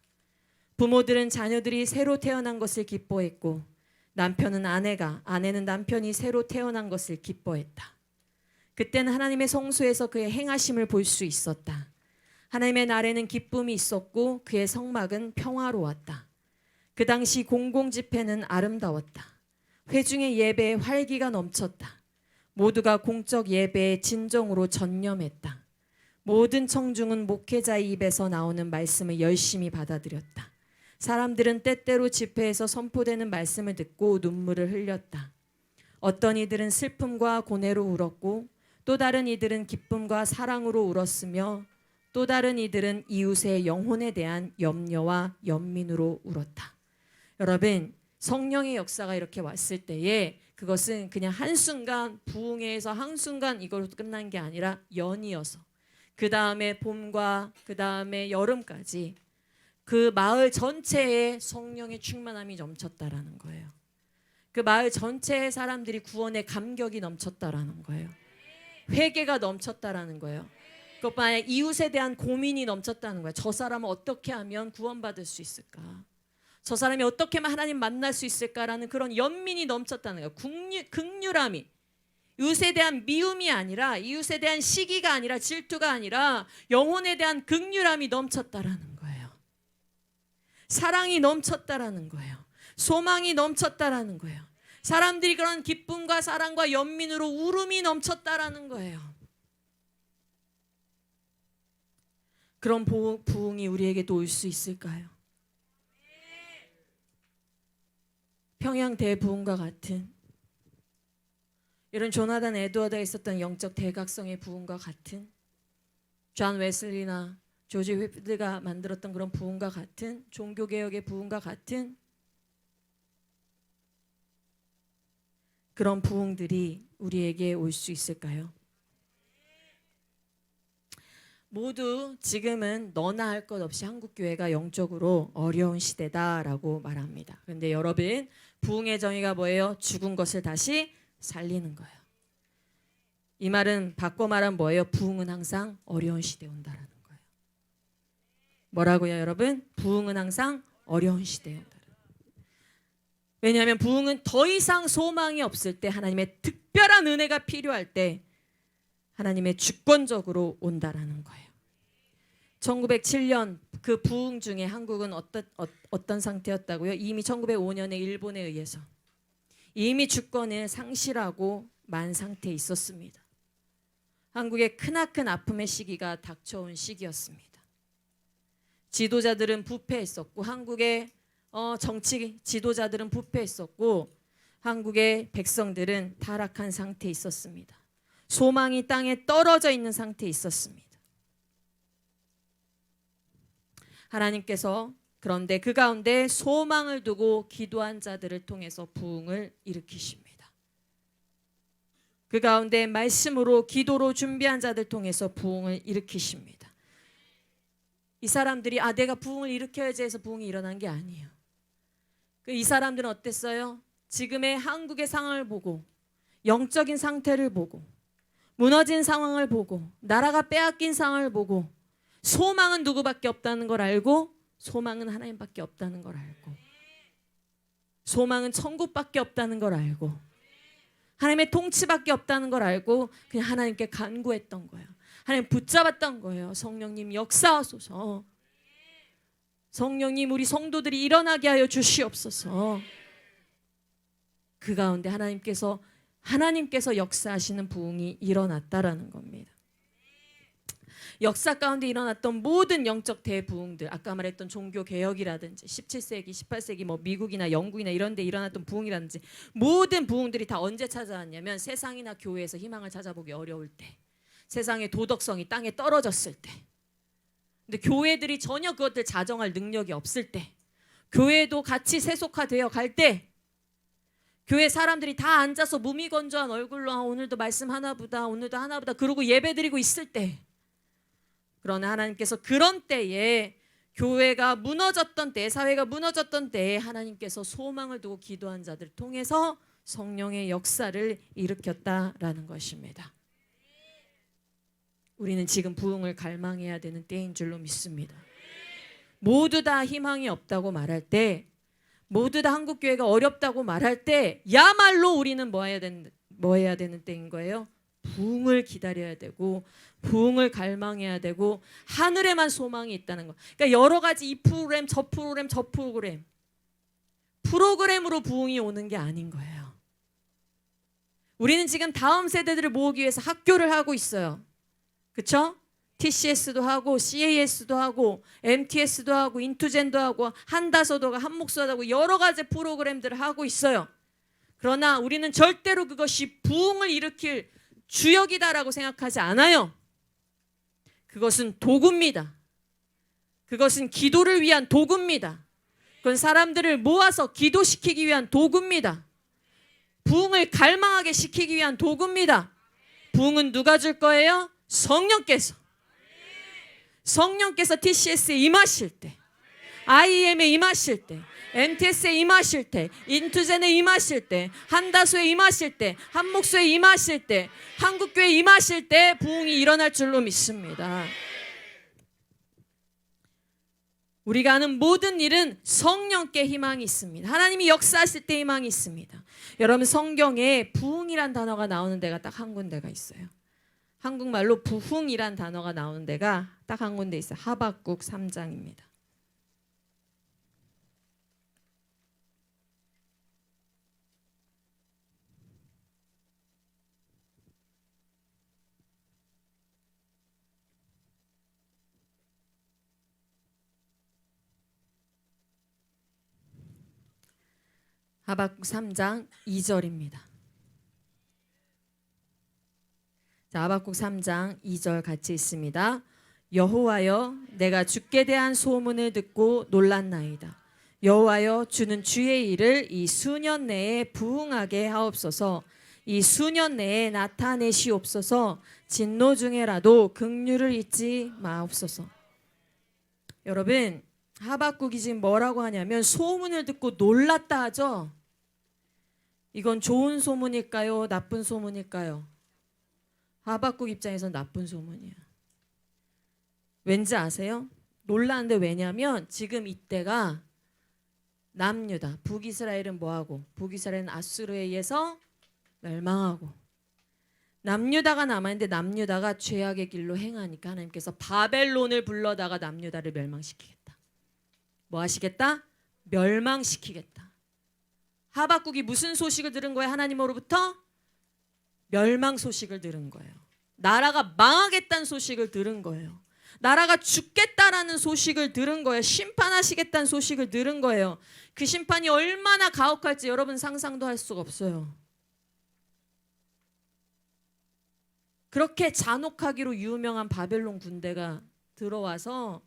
부모들은 자녀들이 새로 태어난 것을 기뻐했고 남편은 아내는 남편이 새로 태어난 것을 기뻐했다. 그때는 하나님의 성소에서 그의 행하심을 볼 수 있었다. 하나님의 날에는 기쁨이 있었고 그의 성막은 평화로웠다. 그 당시 공공집회는 아름다웠다. 회중의 예배에 활기가 넘쳤다. 모두가 공적 예배에 진정으로 전념했다. 모든 청중은 목회자의 입에서 나오는 말씀을 열심히 받아들였다. 사람들은 때때로 집회에서 선포되는 말씀을 듣고 눈물을 흘렸다. 어떤 이들은 슬픔과 고뇌로 울었고 또 다른 이들은 기쁨과 사랑으로 울었으며 또 다른 이들은 이웃의 영혼에 대한 염려와 연민으로 울었다. 여러분, 성령의 역사가 이렇게 왔을 때에 그것은 그냥 한순간 부흥회에서 한순간 이걸로 끝난 게 아니라 연이어서 그 다음에 봄과 그 다음에 여름까지 그 마을 전체에 성령의 충만함이 넘쳤다라는 거예요. 그 마을 전체의 사람들이 구원의 감격이 넘쳤다라는 거예요. 회개가 넘쳤다라는 거예요. 그것뿐 아니라 이웃에 대한 고민이 넘쳤다는 거예요. 저 사람은 어떻게 하면 구원받을 수 있을까? 저 사람이 어떻게 하면 하나님 만날 수 있을까라는 그런 연민이 넘쳤다는 거예요. 극률함이. 이웃에 대한 미움이 아니라, 이웃에 대한 시기가 아니라, 질투가 아니라 영혼에 대한 극률함이 넘쳤다라는 거예요. 사랑이 넘쳤다라는 거예요. 소망이 넘쳤다라는 거예요. 사람들이 그런 기쁨과 사랑과 연민으로 울음이 넘쳤다라는 거예요. 그런 부흥이 우리에게도 올 수 있을까요? 평양 대부흥과 같은, 이런 조나단 에드워드가 있었던 영적 대각성의 부흥과 같은, 존 웨슬리나 조지 휘필드가 만들었던 그런 부흥과 같은, 종교개혁의 부흥과 같은 그런 부흥들이 우리에게 올 수 있을까요? 모두 지금은 너나 할 것 없이 한국교회가 영적으로 어려운 시대다라고 말합니다. 그런데 여러분, 부흥의 정의가 뭐예요? 죽은 것을 다시 살리는 거예요. 이 말은 바꿔 말하면 뭐예요? 부흥은 항상 어려운 시대에 온다라는 거예요. 뭐라고요, 여러분? 부흥은 항상 어려운 시대에 온다. 왜냐하면 부흥은 더 이상 소망이 없을 때, 하나님의 특별한 은혜가 필요할 때 하나님의 주권적으로 온다라는 거예요. 1907년 그 부흥 중에 한국은 어떤 상태였다고요? 이미 1905년에 일본에 의해서 이미 주권을 상실하고 만 상태에 있었습니다. 한국의 크나큰 아픔의 시기가 닥쳐온 시기였습니다. 지도자들은 부패했었고 한국의 정치 지도자들은 부패했었고 한국의 백성들은 타락한 상태에 있었습니다. 소망이 땅에 떨어져 있는 상태에 있었습니다. 하나님께서 그런데 그 가운데 소망을 두고 기도한 자들을 통해서 부흥을 일으키십니다. 그 가운데 말씀으로 기도로 준비한 자들 통해서 부흥을 일으키십니다. 이 사람들이 내가 부흥을 일으켜야지 해서 부흥이 일어난 게 아니에요. 이 사람들은 어땠어요? 지금의 한국의 상황을 보고 영적인 상태를 보고 무너진 상황을 보고 나라가 빼앗긴 상황을 보고 소망은 누구밖에 없다는 걸 알고 소망은 하나님밖에 없다는 걸 알고 소망은 천국밖에 없다는 걸 알고 하나님의 통치밖에 없다는 걸 알고 그냥 하나님께 간구했던 거예요. 하나님 붙잡았던 거예요. 성령님 역사하소서. 성령님 우리 성도들이 일어나게 하여 주시옵소서. 그 가운데 하나님께서 역사하시는 부흥이 일어났다라는 겁니다. 역사 가운데 일어났던 모든 영적 대부흥들, 아까 말했던 종교개혁이라든지 17세기, 18세기 미국이나 영국이나 이런 데 일어났던 부흥이라든지 모든 부흥들이 다 언제 찾아왔냐면 세상이나 교회에서 희망을 찾아보기 어려울 때, 세상의 도덕성이 땅에 떨어졌을 때, 근데 교회들이 전혀 그것들 자정할 능력이 없을 때, 교회도 같이 세속화되어 갈 때, 교회 사람들이 다 앉아서 무미건조한 얼굴로 오늘도 말씀 하나보다 오늘도 하나보다 그러고 예배드리고 있을 때, 그러나 하나님께서 그런 때에 교회가 무너졌던 때, 사회가 무너졌던 때에 하나님께서 소망을 두고 기도한 자들을 통해서 성령의 역사를 일으켰다라는 것입니다. 우리는 지금 부흥을 갈망해야 되는 때인 줄로 믿습니다. 모두 다 희망이 없다고 말할 때, 모두 다 한국교회가 어렵다고 말할 때 야말로 우리는 뭐 해야 되는 때인 거예요? 부흥을 기다려야 되고 부흥을 갈망해야 되고 하늘에만 소망이 있다는 거. 그러니까 여러 가지 이 프로그램 저 프로그램으로 부흥이 오는 게 아닌 거예요. 우리는 지금 다음 세대들을 모으기 위해서 학교를 하고 있어요. 그렇죠? TCS도 하고 CAS도 하고 MTS도 하고 인투젠도 하고 한다서도 하고 한목소도 하고 여러 가지 프로그램들을 하고 있어요. 그러나 우리는 절대로 그것이 부흥을 일으킬 주역이다라고 생각하지 않아요. 그것은 도구입니다. 그것은 기도를 위한 도구입니다. 그건 사람들을 모아서 기도시키기 위한 도구입니다. 부흥을 갈망하게 시키기 위한 도구입니다. 부흥은 누가 줄 거예요? 성령께서 TCS에 임하실 때, IEM에 임하실 때, MTS에 임하실 때, 인투젠에 임하실 때, 한다소에 임하실 때, 한목소에 임하실 때, 한국교회에 임하실 때 부흥이 일어날 줄로 믿습니다. 우리가 하는 모든 일은 성령께 희망이 있습니다. 하나님이 역사하실 때 희망이 있습니다. 여러분 성경에 부흥이란 단어가 나오는 데가 딱 한 군데가 있어요. 한국말로 부흥이란 단어가 나오는 데가 딱 한 군데 있어요. 하박국 3장입니다. 하박국 3장 2절입니다. 자, 하박국 3장 2절 같이 있습니다. 여호와여, 내가 주께 대한 소문을 듣고 놀랐나이다. 여호와여, 주는 주의 일을 이 수년 내에 부흥하게 하옵소서. 이 수년 내에 나타내시옵소서. 진노 중에라도 긍휼을 잊지 마옵소서. 여러분, 하박국이 지금 뭐라고 하냐면 소문을 듣고 놀랐다 하죠. 이건 좋은 소문일까요? 나쁜 소문일까요? 하박국 입장에서는 나쁜 소문이야. 왠지 아세요? 놀라는데 왜냐하면 지금 이때가 남유다, 북이스라엘은 뭐하고? 북이스라엘은 아수르에 의해서 멸망하고 남유다가 남아있는데 남유다가 죄악의 길로 행하니까 하나님께서 바벨론을 불러다가 남유다를 멸망시키겠다. 뭐 하시겠다? 멸망시키겠다. 하박국이 무슨 소식을 들은 거예요? 하나님으로부터 멸망 소식을 들은 거예요. 나라가 망하겠다는 소식을 들은 거예요. 나라가 죽겠다라는 소식을 들은 거예요. 심판하시겠다는 소식을 들은 거예요. 그 심판이 얼마나 가혹할지 여러분 상상도 할 수가 없어요. 그렇게 잔혹하기로 유명한 바벨론 군대가 들어와서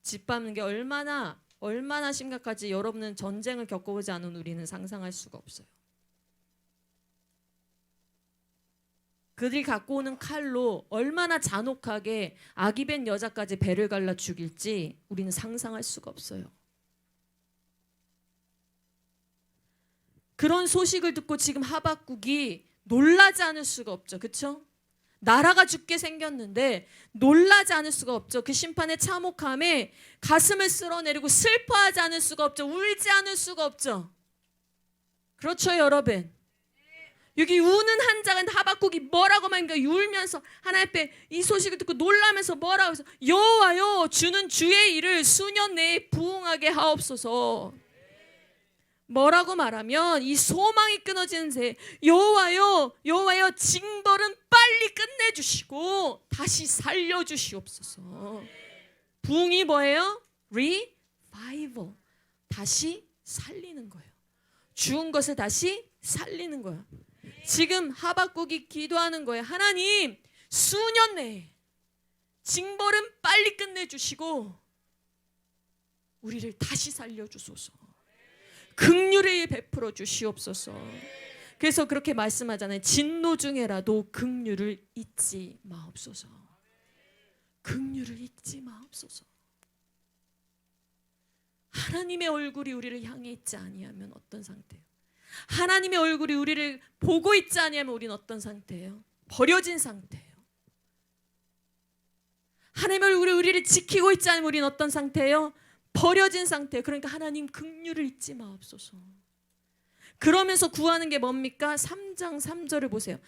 짓밟는 게 얼마나 심각할지 여러분은 전쟁을 겪어보지 않은 우리는 상상할 수가 없어요. 그들이 갖고 오는 칼로 얼마나 잔혹하게 아기 벤 여자까지 배를 갈라 죽일지 우리는 상상할 수가 없어요. 그런 소식을 듣고 지금 하박국이 놀라지 않을 수가 없죠. 그렇죠? 나라가 죽게 생겼는데 놀라지 않을 수가 없죠. 그 심판의 참혹함에 가슴을 쓸어내리고 슬퍼하지 않을 수가 없죠. 울지 않을 수가 없죠. 그렇죠, 여러분. 여기 우는 한 자가 하박국이 뭐라고 말합니까? 울면서 하나님 앞에 이 소식을 듣고 놀라면서 뭐라고 해서 여호와여 주는 주의 일을 수년 내에 부응하게 하옵소서. 뭐라고 말하면 이 소망이 끊어지는 새 여호와여 징벌은 빨리 끝내주시고 다시 살려주시옵소서. 부응이 뭐예요? Revival. 다시 살리는 거예요. 죽은 것을 다시 살리는 거예요. 지금 하박국이 기도하는 거예요. 하나님 수년 내에 징벌은 빨리 끝내주시고 우리를 다시 살려주소서. 긍휼의 일 베풀어 주시옵소서. 그래서 그렇게 말씀하잖아요. 진노 중에라도 긍휼을 잊지 마옵소서. 긍휼을 잊지 마옵소서. 하나님의 얼굴이 우리를 향해 있지 아니하면 어떤 상태예요? 하나님의 얼굴이 우리를 보고 있지 아니하면 우리는 어떤 상태예요? 버려진 상태예요. 하나님의 얼굴이 우리를 지키고 있지 않으면 우리는 어떤 상태예요? 버려진 상태예요. 그러니까 하나님 긍휼을 잊지 마옵소서. 그러면서 구하는 게 뭡니까? 3장 3절을 보세요.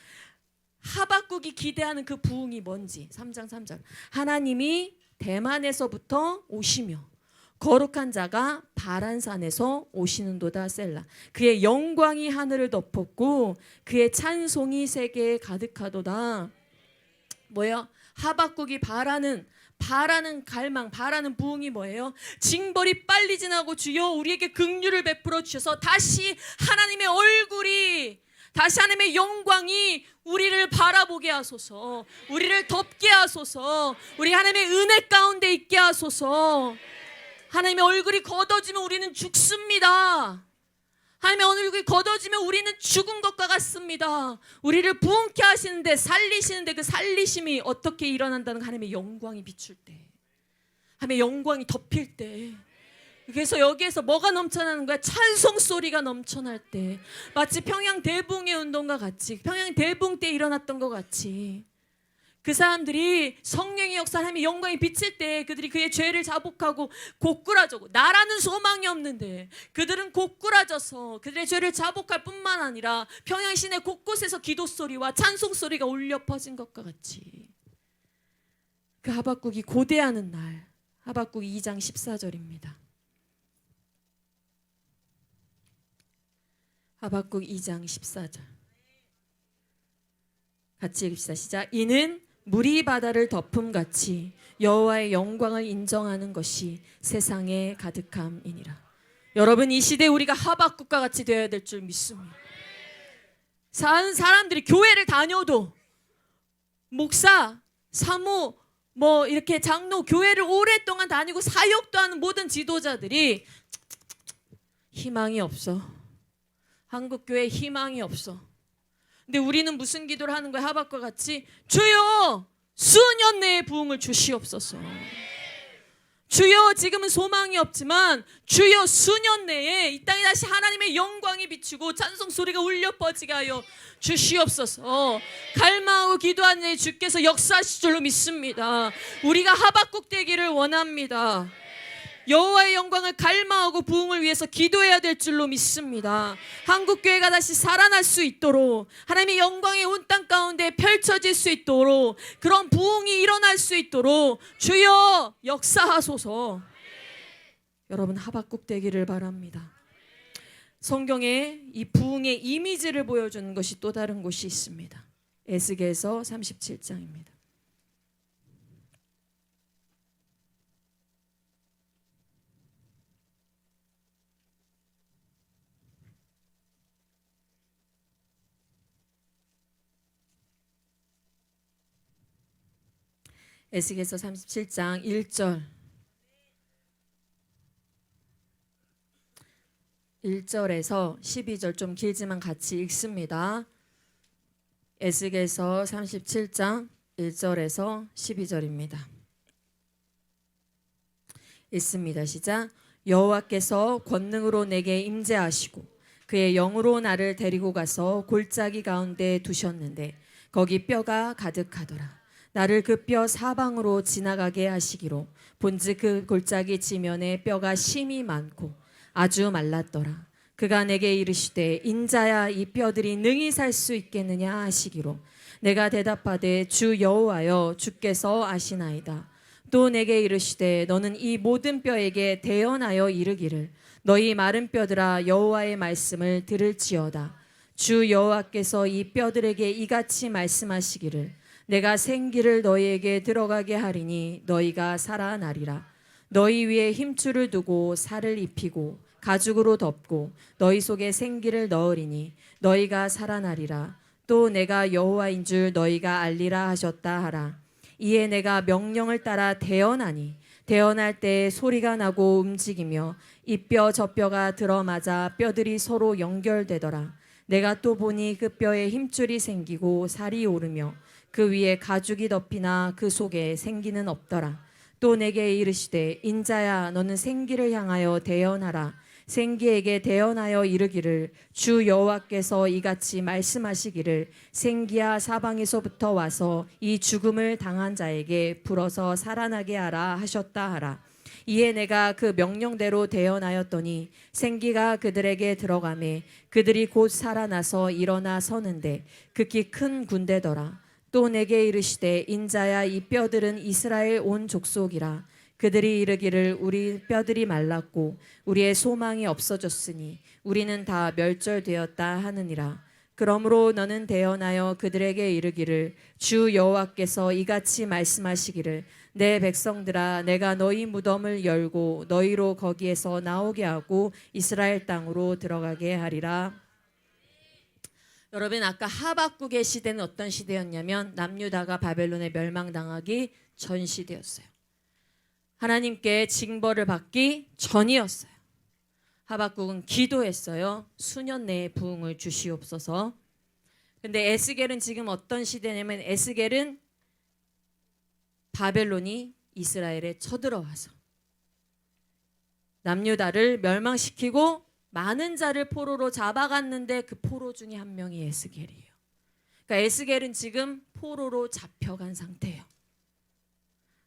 하박국이 기대하는 그 부흥이 뭔지 3장 3절. 하나님이 대만에서부터 오시며 거룩한 자가 바란산에서 오시는도다 셀라. 그의 영광이 하늘을 덮었고 그의 찬송이 세계에 가득하도다. 뭐예요? 하박국이 바라는 갈망, 바라는 부흥이 뭐예요? 징벌이 빨리 지나고 주여 우리에게 긍휼을 베풀어 주셔서 다시 하나님의 얼굴이, 다시 하나님의 영광이 우리를 바라보게 하소서. 우리를 덮게 하소서. 우리 하나님의 은혜 가운데 있게 하소서. 하나님의 얼굴이 걷어지면 우리는 죽습니다. 하나님의 얼굴이 걷어지면 우리는 죽은 것과 같습니다. 우리를 부흥케 하시는데, 살리시는데 그 살리심이 어떻게 일어난다는 하나님의 영광이 비출 때, 하나님의 영광이 덮일 때, 그래서 여기에서 뭐가 넘쳐나는 거야? 찬송 소리가 넘쳐날 때, 마치 평양 대붕의 운동과 같이, 평양 대붕 때 일어났던 것 같이 그 사람들이 성령의 역사, 하나님의 영광이 비칠 때 그들이 그의 죄를 자복하고 고꾸라져고, 나라는 소망이 없는데 그들은 고꾸라져서 그들의 죄를 자복할 뿐만 아니라 평양 시내 곳곳에서 기도 소리와 찬송 소리가 울려 퍼진 것과 같이 그 하박국이 고대하는 날, 하박국 2장 14절입니다. 하박국 2장 14절 같이 읽읍시다. 시작. 이는 물이 바다를 덮음같이 여호와의 영광을 인정하는 것이 세상에 가득함이니라. 여러분, 이 시대에 우리가 하박국과 같이 되어야 될 줄 믿습니다. 사람들이 교회를 다녀도 목사, 사모, 이렇게 장로, 교회를 오랫동안 다니고 사역도 하는 모든 지도자들이 희망이 없어. 한국교회에 희망이 없어. 근데 우리는 무슨 기도를 하는 거야? 하박과 같이 주여 수년 내에 부흥을 주시옵소서. 주여 지금은 소망이 없지만 주여 수년 내에 이 땅에 다시 하나님의 영광이 비추고 찬송 소리가 울려 퍼지게 하여 주시옵소서. 갈망하고 기도하는 일 주께서 역사하실 줄로 믿습니다. 우리가 하박국 되기를 원합니다. 여호와의 영광을 갈망하고 부흥을 위해서 기도해야 될 줄로 믿습니다. 한국교회가 다시 살아날 수 있도록, 하나님의 영광이 온 땅 가운데 펼쳐질 수 있도록, 그런 부흥이 일어날 수 있도록 주여 역사하소서. 여러분, 하박국 되기를 바랍니다. 성경에 이 부흥의 이미지를 보여주는 것이 또 다른 곳이 있습니다. 에스겔서 37장입니다. 에스겔서 37장 1절에서 12절, 좀 길지만 같이 읽습니다. 에스겔서 37장 1절에서 12절입니다. 읽습니다. 시작. 여호와께서 권능으로 내게 임재하시고 그의 영으로 나를 데리고 가서 골짜기 가운데 두셨는데 거기 뼈가 가득하더라. 나를 그 뼈 사방으로 지나가게 하시기로 본즉 그 골짜기 지면에 뼈가 심이 많고 아주 말랐더라. 그가 내게 이르시되 인자야 이 뼈들이 능히 살 수 있겠느냐 하시기로 내가 대답하되 주 여호와여 주께서 아시나이다. 또 내게 이르시되 너는 이 모든 뼈에게 대언하여 이르기를 너희 마른 뼈들아 여호와의 말씀을 들을지어다. 주 여호와께서 이 뼈들에게 이같이 말씀하시기를 내가 생기를 너희에게 들어가게 하리니 너희가 살아나리라. 너희 위에 힘줄을 두고 살을 입히고 가죽으로 덮고 너희 속에 생기를 넣으리니 너희가 살아나리라. 또 내가 여호와인 줄 너희가 알리라 하셨다 하라. 이에 내가 명령을 따라 대언하니 대언할 때 소리가 나고 움직이며 이 뼈 저 뼈가 들어맞아 뼈들이 서로 연결되더라. 내가 또 보니 그 뼈에 힘줄이 생기고 살이 오르며 그 위에 가죽이 덮이나 그 속에 생기는 없더라. 또 내게 이르시되 인자야 너는 생기를 향하여 대언하라. 생기에게 대언하여 이르기를 주 여호와께서 이같이 말씀하시기를 생기야 사방에서부터 와서 이 죽음을 당한 자에게 불어서 살아나게 하라 하셨다 하라. 이에 내가 그 명령대로 대언하였더니 생기가 그들에게 들어가매 그들이 곧 살아나서 일어나 서는데 극히 큰 군대더라. 또 내게 이르시되 인자야 이 뼈들은 이스라엘 온 족속이라. 그들이 이르기를 우리 뼈들이 말랐고 우리의 소망이 없어졌으니 우리는 다 멸절되었다 하느니라. 그러므로 너는 대언하여 그들에게 이르기를 주 여호와께서 이같이 말씀하시기를 내 백성들아 내가 너희 무덤을 열고 너희로 거기에서 나오게 하고 이스라엘 땅으로 들어가게 하리라. 여러분, 아까 하박국의 시대는 어떤 시대였냐면 남유다가 바벨론에 멸망당하기 전 시대였어요. 하나님께 징벌을 받기 전이었어요. 하박국은 기도했어요. 수년 내에 부흥을 주시옵소서. 근데 에스겔은 지금 어떤 시대냐면 에스겔은 바벨론이 이스라엘에 쳐들어와서 남유다를 멸망시키고 많은 자를 포로로 잡아갔는데 그 포로 중에 한 명이 에스겔이에요. 그러니까 에스겔은 지금 포로로 잡혀간 상태예요.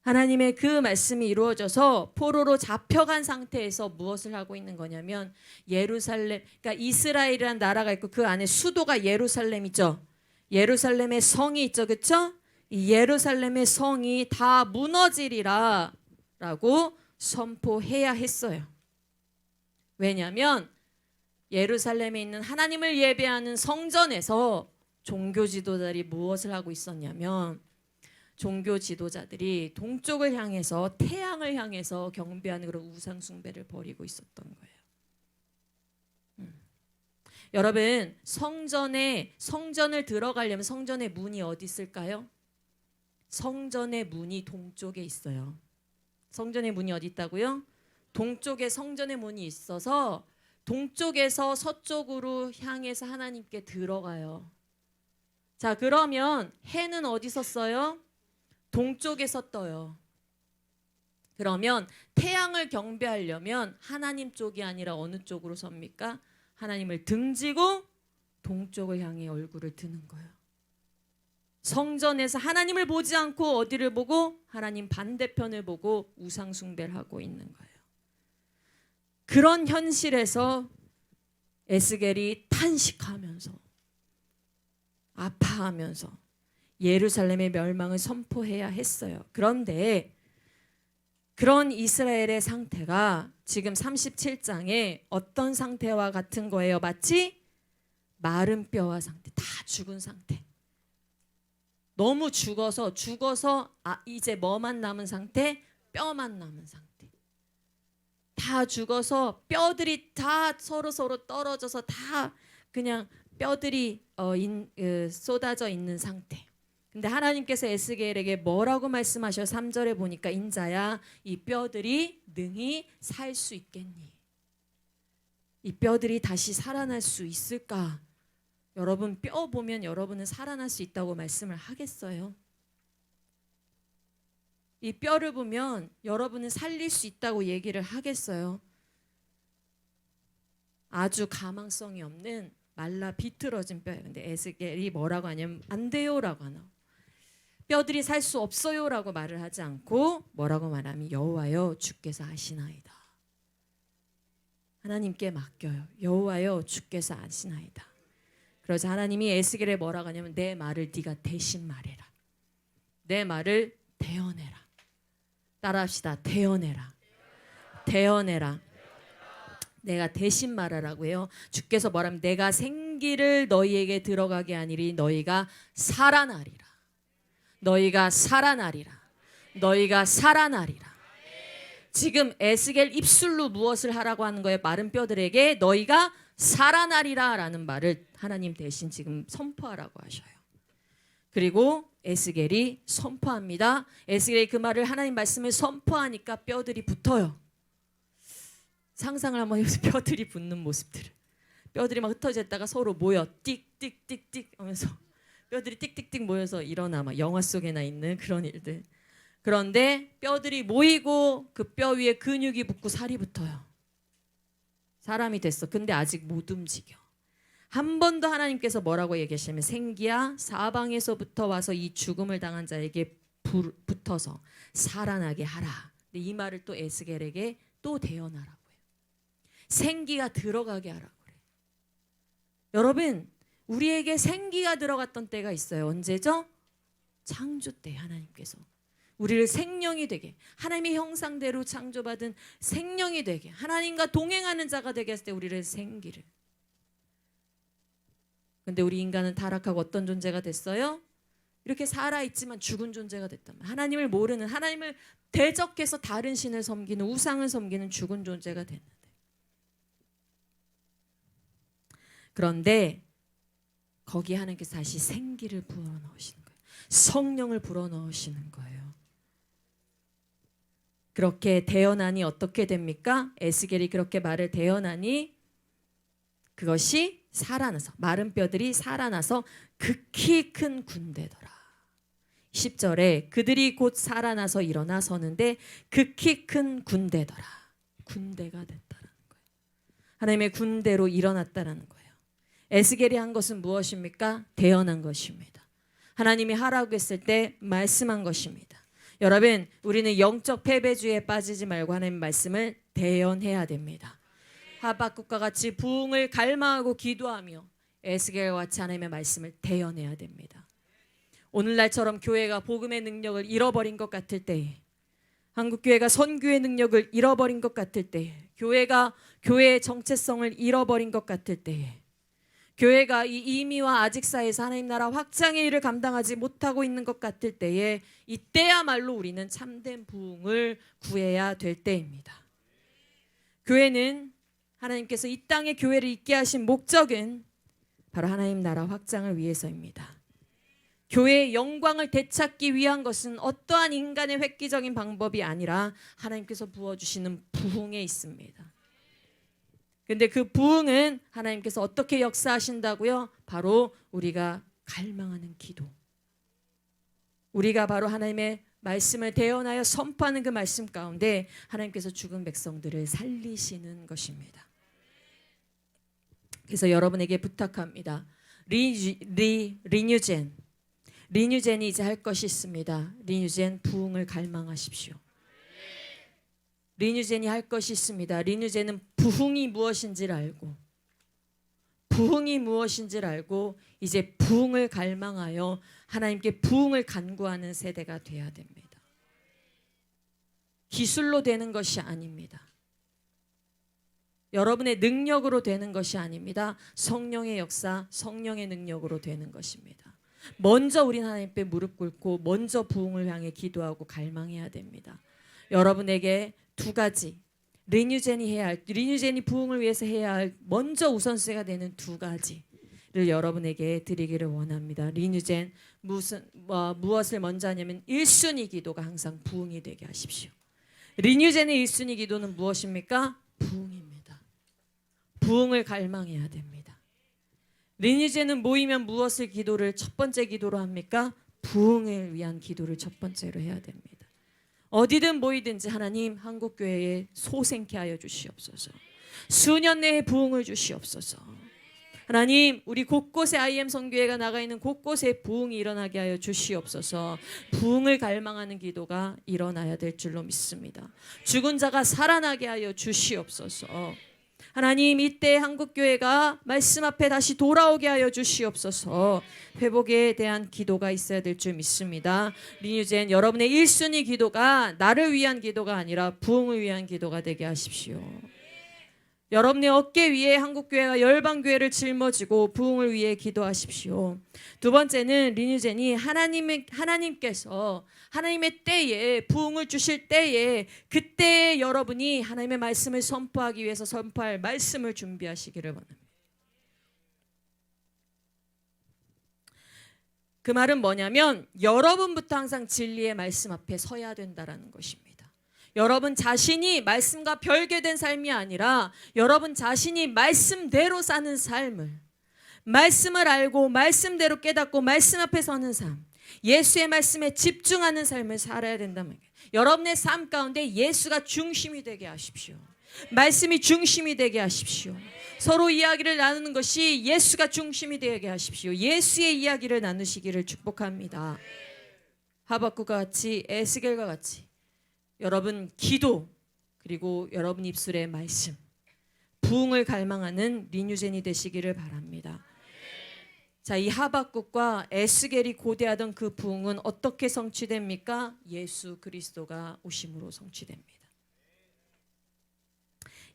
하나님의 그 말씀이 이루어져서 포로로 잡혀간 상태에서 무엇을 하고 있는 거냐면 예루살렘, 그러니까 이스라엘이라는 나라가 있고 그 안에 수도가 예루살렘이죠. 예루살렘의 성이 있죠, 그렇죠? 이 예루살렘의 성이 다 무너지리라 라고 선포해야 했어요. 왜냐하면 예루살렘에 있는 하나님을 예배하는 성전에서 종교 지도자들이 무엇을 하고 있었냐면 종교 지도자들이 동쪽을 향해서 태양을 향해서 경배하는 그런 우상 숭배를 벌이고 있었던 거예요. 여러분, 성전을 들어가려면 성전의 문이 어디 있을까요? 성전의 문이 동쪽에 있어요. 성전의 문이 어디 있다고요? 동쪽에 성전의 문이 있어서 동쪽에서 서쪽으로 향해서 하나님께 들어가요. 자, 그러면 해는 어디서 써요? 동쪽에서 떠요. 그러면 태양을 경배하려면 하나님 쪽이 아니라 어느 쪽으로 섭니까? 하나님을 등지고 동쪽을 향해 얼굴을 드는 거예요. 성전에서 하나님을 보지 않고 어디를 보고? 하나님 반대편을 보고 우상 숭배를 하고 있는 거예요. 그런 현실에서 에스겔이 탄식하면서 아파하면서 예루살렘의 멸망을 선포해야 했어요. 그런데 그런 이스라엘의 상태가 지금 37장에 어떤 상태와 같은 거예요? 마치 마른 뼈와 상태, 다 죽은 상태. 너무 죽어서 이제 뭐만 남은 상태? 뼈만 남은 상태. 다 죽어서 뼈들이 다 서로 떨어져서 다 그냥 뼈들이 쏟아져 있는 상태. 근데 하나님께서 에스겔에게 뭐라고 말씀하셔? 3절에 보니까 인자야, 이 뼈들이 능히 살 수 있겠니? 이 뼈들이 다시 살아날 수 있을까? 여러분, 뼈 보면 여러분은 살아날 수 있다고 말씀을 하겠어요? 이 뼈를 보면 여러분은 살릴 수 있다고 얘기를 하겠어요? 아주 가망성이 없는 말라 비틀어진 뼈예요. 근데 에스겔이 뭐라고 하냐면 안 돼요라고 하나. 뼈들이 살 수 없어요라고 말을 하지 않고 뭐라고 말하면 여호와여 주께서 아시나이다. 하나님께 맡겨요. 여호와여 주께서 아시나이다. 그러자 하나님이 에스겔에 뭐라고 하냐면 내 말을 네가 대신 말해라. 내 말을 대언해라. 따라합시다. 대언해라. 대언해라. 내가 대신 말하라고 해요. 주께서 뭐라면 내가 생기를 너희에게 들어가게 하니리 너희가 살아나리라. 너희가 살아나리라. 너희가 살아나리라. 지금 에스겔 입술로 무엇을 하라고 하는 거예요? 마른 뼈들에게 너희가 살아나리라 라는 말을 하나님 대신 지금 선포하라고 하셔요. 그리고 에스겔이 선포합니다. 에스겔이 그 말을 하나님 말씀을 선포하니까 뼈들이 붙어요. 상상을 한번 해보세요. 뼈들이 붙는 모습들을. 뼈들이 막 흩어져 있다가 서로 모여 띡띡띡띡 하면서 뼈들이 띡띡띡 모여서 일어나 막 영화 속에나 있는 그런 일들. 그런데 뼈들이 모이고 그 뼈 위에 근육이 붙고 살이 붙어요. 사람이 됐어. 근데 아직 못 움직여. 한 번 더 하나님께서 뭐라고 얘기하시냐면 생기야 사방에서부터 와서 이 죽음을 당한 자에게 붙어서 살아나게 하라. 근데 이 말을 또 에스겔에게 또 대언하라고 해요. 생기가 들어가게 하라고 그래요. 여러분, 우리에게 생기가 들어갔던 때가 있어요. 언제죠? 창조 때 하나님께서 우리를 생명이 되게, 하나님의 형상대로 창조받은 생명이 되게, 하나님과 동행하는 자가 되게 했을 때 우리를 생기를. 근데 우리 인간은 타락하고 어떤 존재가 됐어요? 이렇게 살아있지만 죽은 존재가 됐단 말이에요. 하나님을 모르는, 하나님을 대적해서 다른 신을 섬기는, 우상을 섬기는 죽은 존재가 됐는데. 그런데 거기에 하나님께서 다시 생기를 불어넣으시는 거예요. 성령을 불어넣으시는 거예요. 그렇게 대언하니 어떻게 됩니까? 에스겔이 그렇게 말을 대언하니 그것이 살아나서, 마른 뼈들이 살아나서 극히 큰 군대더라. 10절에 그들이 곧 살아나서 일어나 서는데 극히 큰 군대더라. 군대가 됐다라는 거예요. 하나님의 군대로 일어났다라는 거예요. 에스겔이 한 것은 무엇입니까? 대언한 것입니다. 하나님이 하라고 했을 때 말씀한 것입니다. 여러분, 우리는 영적 패배주의에 빠지지 말고 하나님의 말씀을 대언해야 됩니다. 하박국과 같이 부흥을 갈망하고 기도하며 에스겔과 같이 하나님의 말씀을 대언해야 됩니다. 오늘날처럼 교회가 복음의 능력을 잃어버린 것 같을 때에, 한국교회가 선교의 능력을 잃어버린 것 같을 때에, 교회가 교회의 정체성을 잃어버린 것 같을 때에, 교회가 이 이미와 아직 사이에서 하나님 나라 확장의 일을 감당하지 못하고 있는 것 같을 때에, 이때야말로 우리는 참된 부흥을 구해야 될 때입니다. 교회는, 하나님께서 이 땅에 교회를 있게 하신 목적은 바로 하나님 나라 확장을 위해서입니다. 교회의 영광을 되찾기 위한 것은 어떠한 인간의 획기적인 방법이 아니라 하나님께서 부어주시는 부흥에 있습니다. 근데 그 부흥은 하나님께서 어떻게 역사하신다고요? 바로 우리가 갈망하는 기도. 우리가 바로 하나님의 말씀을 대언하여 선포하는 그 말씀 가운데 하나님께서 죽은 백성들을 살리시는 것입니다. 그래서 여러분에게 부탁합니다. 리뉴젠이 이제 할 것이 있습니다. 리뉴젠 부흥을 갈망하십시오. 린유젠이 할 것이 있습니다. 린유젠은 부흥이 무엇인지를 알고, 부흥이 무엇인지를 알고 이제 부흥을 갈망하여 하나님께 부흥을 간구하는 세대가 돼야 됩니다. 기술로 되는 것이 아닙니다. 여러분의 능력으로 되는 것이 아닙니다. 성령의 역사, 성령의 능력으로 되는 것입니다. 먼저 우린 하나님께 무릎 꿇고 먼저 부흥을 향해 기도하고 갈망해야 됩니다. 여러분에게 두 가지, 린유젠이 부흥을 위해서 해야 할 먼저 우선순위가 되는 두 가지를 여러분에게 드리기를 원합니다. 린유젠 무엇을 먼저 하냐면 1순위 기도가 항상 부흥이 되게 하십시오. 린유젠의 1순위 기도는 무엇입니까? 부흥입니다. 부흥을 갈망해야 됩니다. 린유젠은 모이면 무엇을 기도를 첫 번째 기도로 합니까? 부흥을 위한 기도를 첫 번째로 해야 됩니다. 어디든 모이든지 하나님 한국교회에 소생케 하여 주시옵소서. 수년 내에 부흥을 주시옵소서. 하나님 우리 곳곳에 IM 선교회가 나가 있는 곳곳에 부흥이 일어나게 하여 주시옵소서. 부흥을 갈망하는 기도가 일어나야 될 줄로 믿습니다. 죽은 자가 살아나게 하여 주시옵소서. 하나님 이때 한국교회가 말씀 앞에 다시 돌아오게 하여 주시옵소서. 회복에 대한 기도가 있어야 될 줄 믿습니다. 린유젠 여러분의 1순위 기도가 나를 위한 기도가 아니라 부흥을 위한 기도가 되게 하십시오. 여러분의 어깨 위에 한국교회가 열방교회를 짊어지고 부흥을 위해 기도하십시오. 두 번째는 린유젠이 하나님께서 하나님의 때에 부흥을 주실 때에 그때 여러분이 하나님의 말씀을 선포하기 위해서 선포할 말씀을 준비하시기를 원합니다. 그 말은 뭐냐면 여러분부터 항상 진리의 말씀 앞에 서야 된다라는 것입니다. 여러분 자신이 말씀과 별개된 삶이 아니라 여러분 자신이 말씀대로 사는 삶을, 말씀을 알고 말씀대로 깨닫고 말씀 앞에 서는 삶, 예수의 말씀에 집중하는 삶을 살아야 된다는 거예요. 여러분의 삶 가운데 예수가 중심이 되게 하십시오. 말씀이 중심이 되게 하십시오. 서로 이야기를 나누는 것이 예수가 중심이 되게 하십시오. 예수의 이야기를 나누시기를 축복합니다. 하박국과 같이 에스겔과 같이 여러분 기도 그리고 여러분 입술의 말씀 부흥을 갈망하는 린유젠이 되시기를 바랍니다. 자, 이 하박국과 에스겔이 고대하던 그 부흥은 어떻게 성취됩니까? 예수 그리스도가 오심으로 성취됩니다.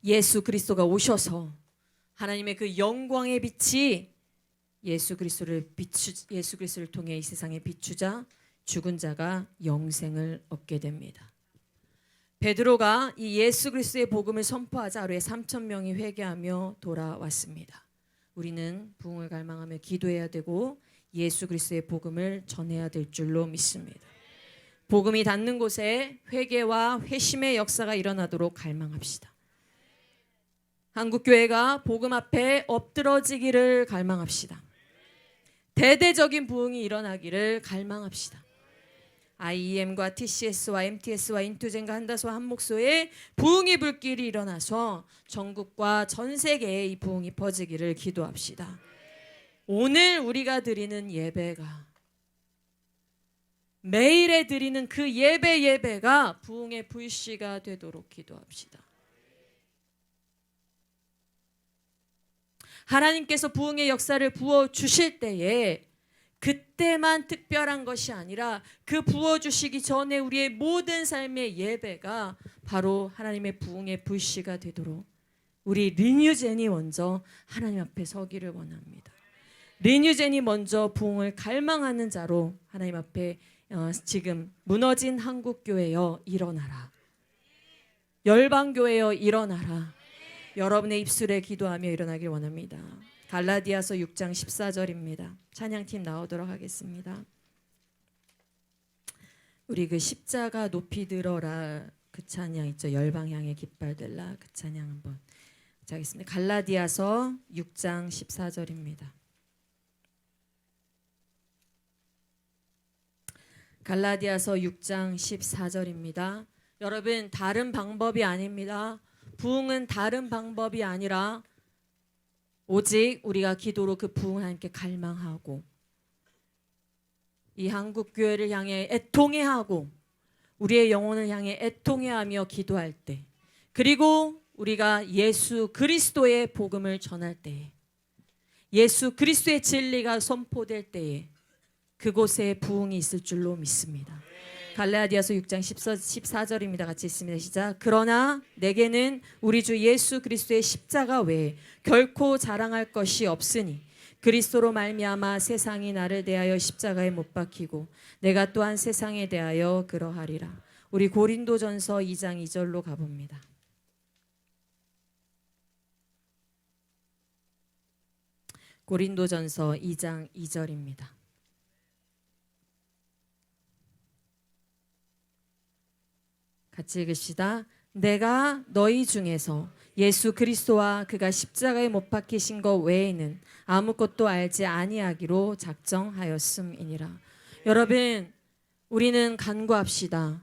예수 그리스도가 오셔서 하나님의 그 영광의 빛이 예수 그리스도를 통해 이 세상에 비추자 죽은 자가 영생을 얻게 됩니다. 베드로가 이 예수 그리스도의 복음을 선포하자 하루에 3,000명이 회개하며 돌아왔습니다. 우리는 부흥을 갈망하며 기도해야 되고 예수 그리스도의 복음을 전해야 될 줄로 믿습니다. 복음이 닿는 곳에 회개와 회심의 역사가 일어나도록 갈망합시다. 한국교회가 복음 앞에 엎드러지기를 갈망합시다. 대대적인 부흥이 일어나기를 갈망합시다. IEM과 TCS와 MTS와 인투젠과 한다소와 한목소에 부흥의 불길이 일어나서 전국과 전 세계에 이 부흥이 퍼지기를 기도합시다. 오늘 우리가 드리는 예배가 매일에 드리는 그 예배가 부흥의 불씨가 되도록 기도합시다. 하나님께서 부흥의 역사를 부어주실 때에 그때만 특별한 것이 아니라 그 부어주시기 전에 우리의 모든 삶의 예배가 바로 하나님의 부흥의 불씨가 되도록 우리 린유젠이 먼저 하나님 앞에 서기를 원합니다. 린유젠이 먼저 부흥을 갈망하는 자로 하나님 앞에 지금 무너진 한국교회여 일어나라. 열방교회여 일어나라. 여러분의 입술에 기도하며 일어나길 원합니다. 갈라디아서 6장 14절입니다. 찬양팀 나오도록 하겠습니다. 우리 그 십자가 높이 들어라 그 찬양 있죠. 열방향의 깃발 들라 그 찬양 한번 하겠습니다. 갈라디아서 6장 14절입니다. 갈라디아서 6장 14절입니다. 여러분 다른 방법이 아닙니다. 부흥은 다른 방법이 아니라 오직 우리가 기도로 그 부흥을 하나님께 갈망하고 이 한국교회를 향해 애통해하고 우리의 영혼을 향해 애통해하며 기도할 때 그리고 우리가 예수 그리스도의 복음을 전할 때에, 예수 그리스도의 진리가 선포될 때에 그곳에 부흥이 있을 줄로 믿습니다. 갈라디아서 6장 14절입니다. 같이 읽습니다. 시작. 그러나 내게는 우리 주 예수 그리스도의 십자가 외에 결코 자랑할 것이 없으니 그리스도로 말미암아 세상이 나를 대하여 십자가에 못 박히고 내가 또한 세상에 대하여 그러하리라. 우리 고린도전서 2장 2절로 가봅니다. 고린도전서 2장 2절입니다. 같이 읽읍시다. 내가 너희 중에서 예수 그리스도와 그가 십자가에 못 박히신 것 외에는 아무것도 알지 아니하기로 작정하였음이니라. 여러분, 우리는 간구합시다.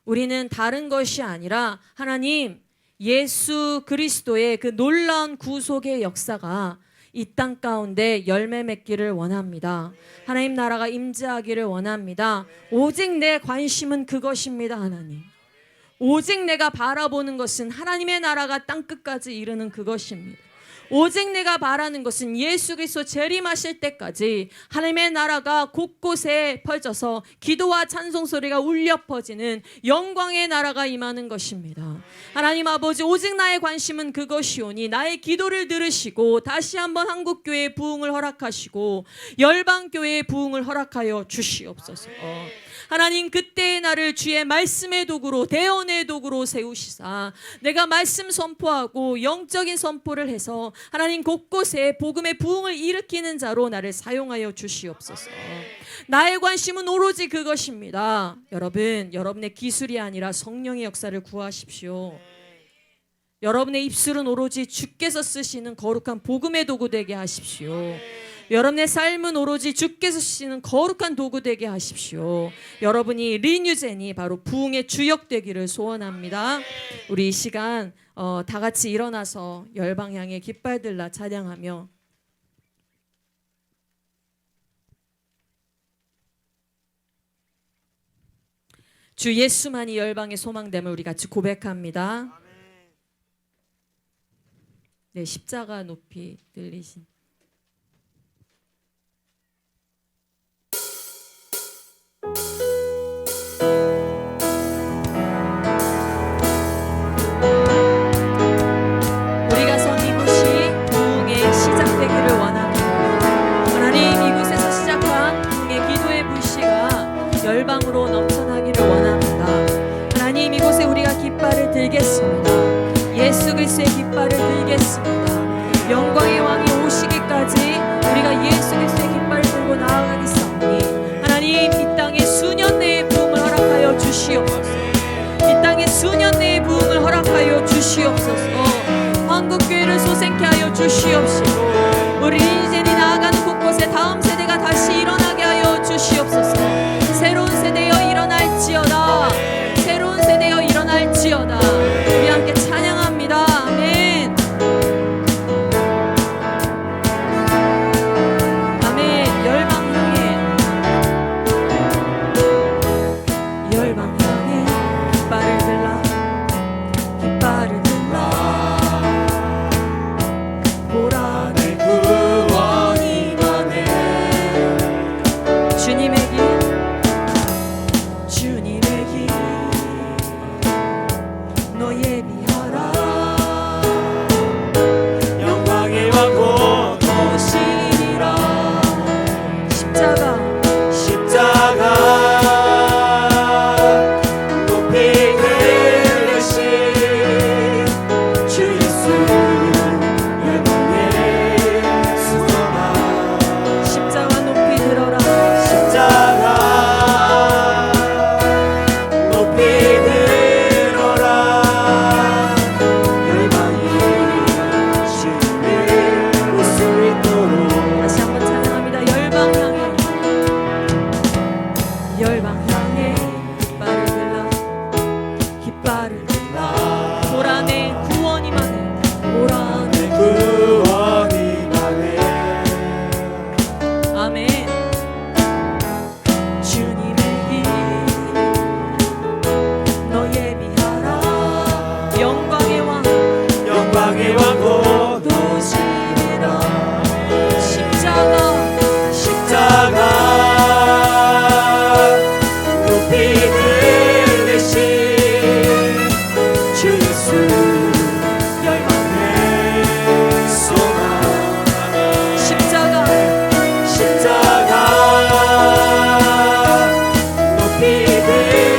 우리는 다른 것이 아니라 하나님 예수 그리스도의 그 놀라운 구속의 역사가 이 땅 가운데 열매 맺기를 원합니다. 하나님 나라가 임재하기를 원합니다. 오직 내 관심은 그것입니다. 하나님, 오직 내가 바라보는 것은 하나님의 나라가 땅끝까지 이르는 그것입니다. 오직 내가 바라는 것은 예수 그리스도 재림하실 때까지 하나님의 나라가 곳곳에 펼쳐서 기도와 찬송 소리가 울려 퍼지는 영광의 나라가 임하는 것입니다. 하나님 아버지, 오직 나의 관심은 그것이오니 나의 기도를 들으시고 다시 한번 한국교회의 부흥을 허락하시고 열방교회의 부흥을 허락하여 주시옵소서. 하나님, 그때의 나를 주의 말씀의 도구로, 대언의 도구로 세우시사 내가 말씀 선포하고 영적인 선포를 해서 하나님 곳곳에 복음의 부흥을 일으키는 자로 나를 사용하여 주시옵소서. 나의 관심은 오로지 그것입니다. 여러분, 여러분의 기술이 아니라 성령의 역사를 구하십시오. 여러분의 입술은 오로지 주께서 쓰시는 거룩한 복음의 도구 되게 하십시오. 여러분의 삶은 오로지 주께서 쓰시는 거룩한 도구 되게 하십시오. 여러분이 리뉴젠이 바로 부흥의 주역 되기를 소원합니다. 우리 이 시간 다 같이 일어나서 열방향의 깃발 들라 찬양하며 주 예수만이 열방의 소망됨을 우리 같이 고백합니다. 네, 십자가 높이 들리신 우리가 선 이곳이 부흥의 시작되기를 원합니다. 하나님, 이곳에서 시작한 부흥의 기도의 불씨가 열방으로 넘쳐나기를 원합니다. 하나님, 이곳에 우리가 깃발을 들겠습니다. 예수 그리스도의 깃발을 들겠습니다. 영광의 왕이 오시기까지 우리가 예수 그리스도의 깃발을 들고 나아가겠사오니 하나님, 이 땅에 수년 내의 부흥을 허락하여 주시옵소서. 이 땅에 수년 내의 부흥을 허락하여 주시옵소서. 한국교회를 소생케 하여 주시옵시고 우리 리니젠이 나아가는 곳곳에 다음 세대가 다시 일어나게 하여 주시옵소서. 새로운 세대여 일어날지어다. 새로운 세대여 일어날지어다. 우리 함께 찬양합니다. 아멘. 아멘. 열방 향해 깃발을 들라, 깃발을 들라. 보라 내 구원이 임하네. 주님의 길 돼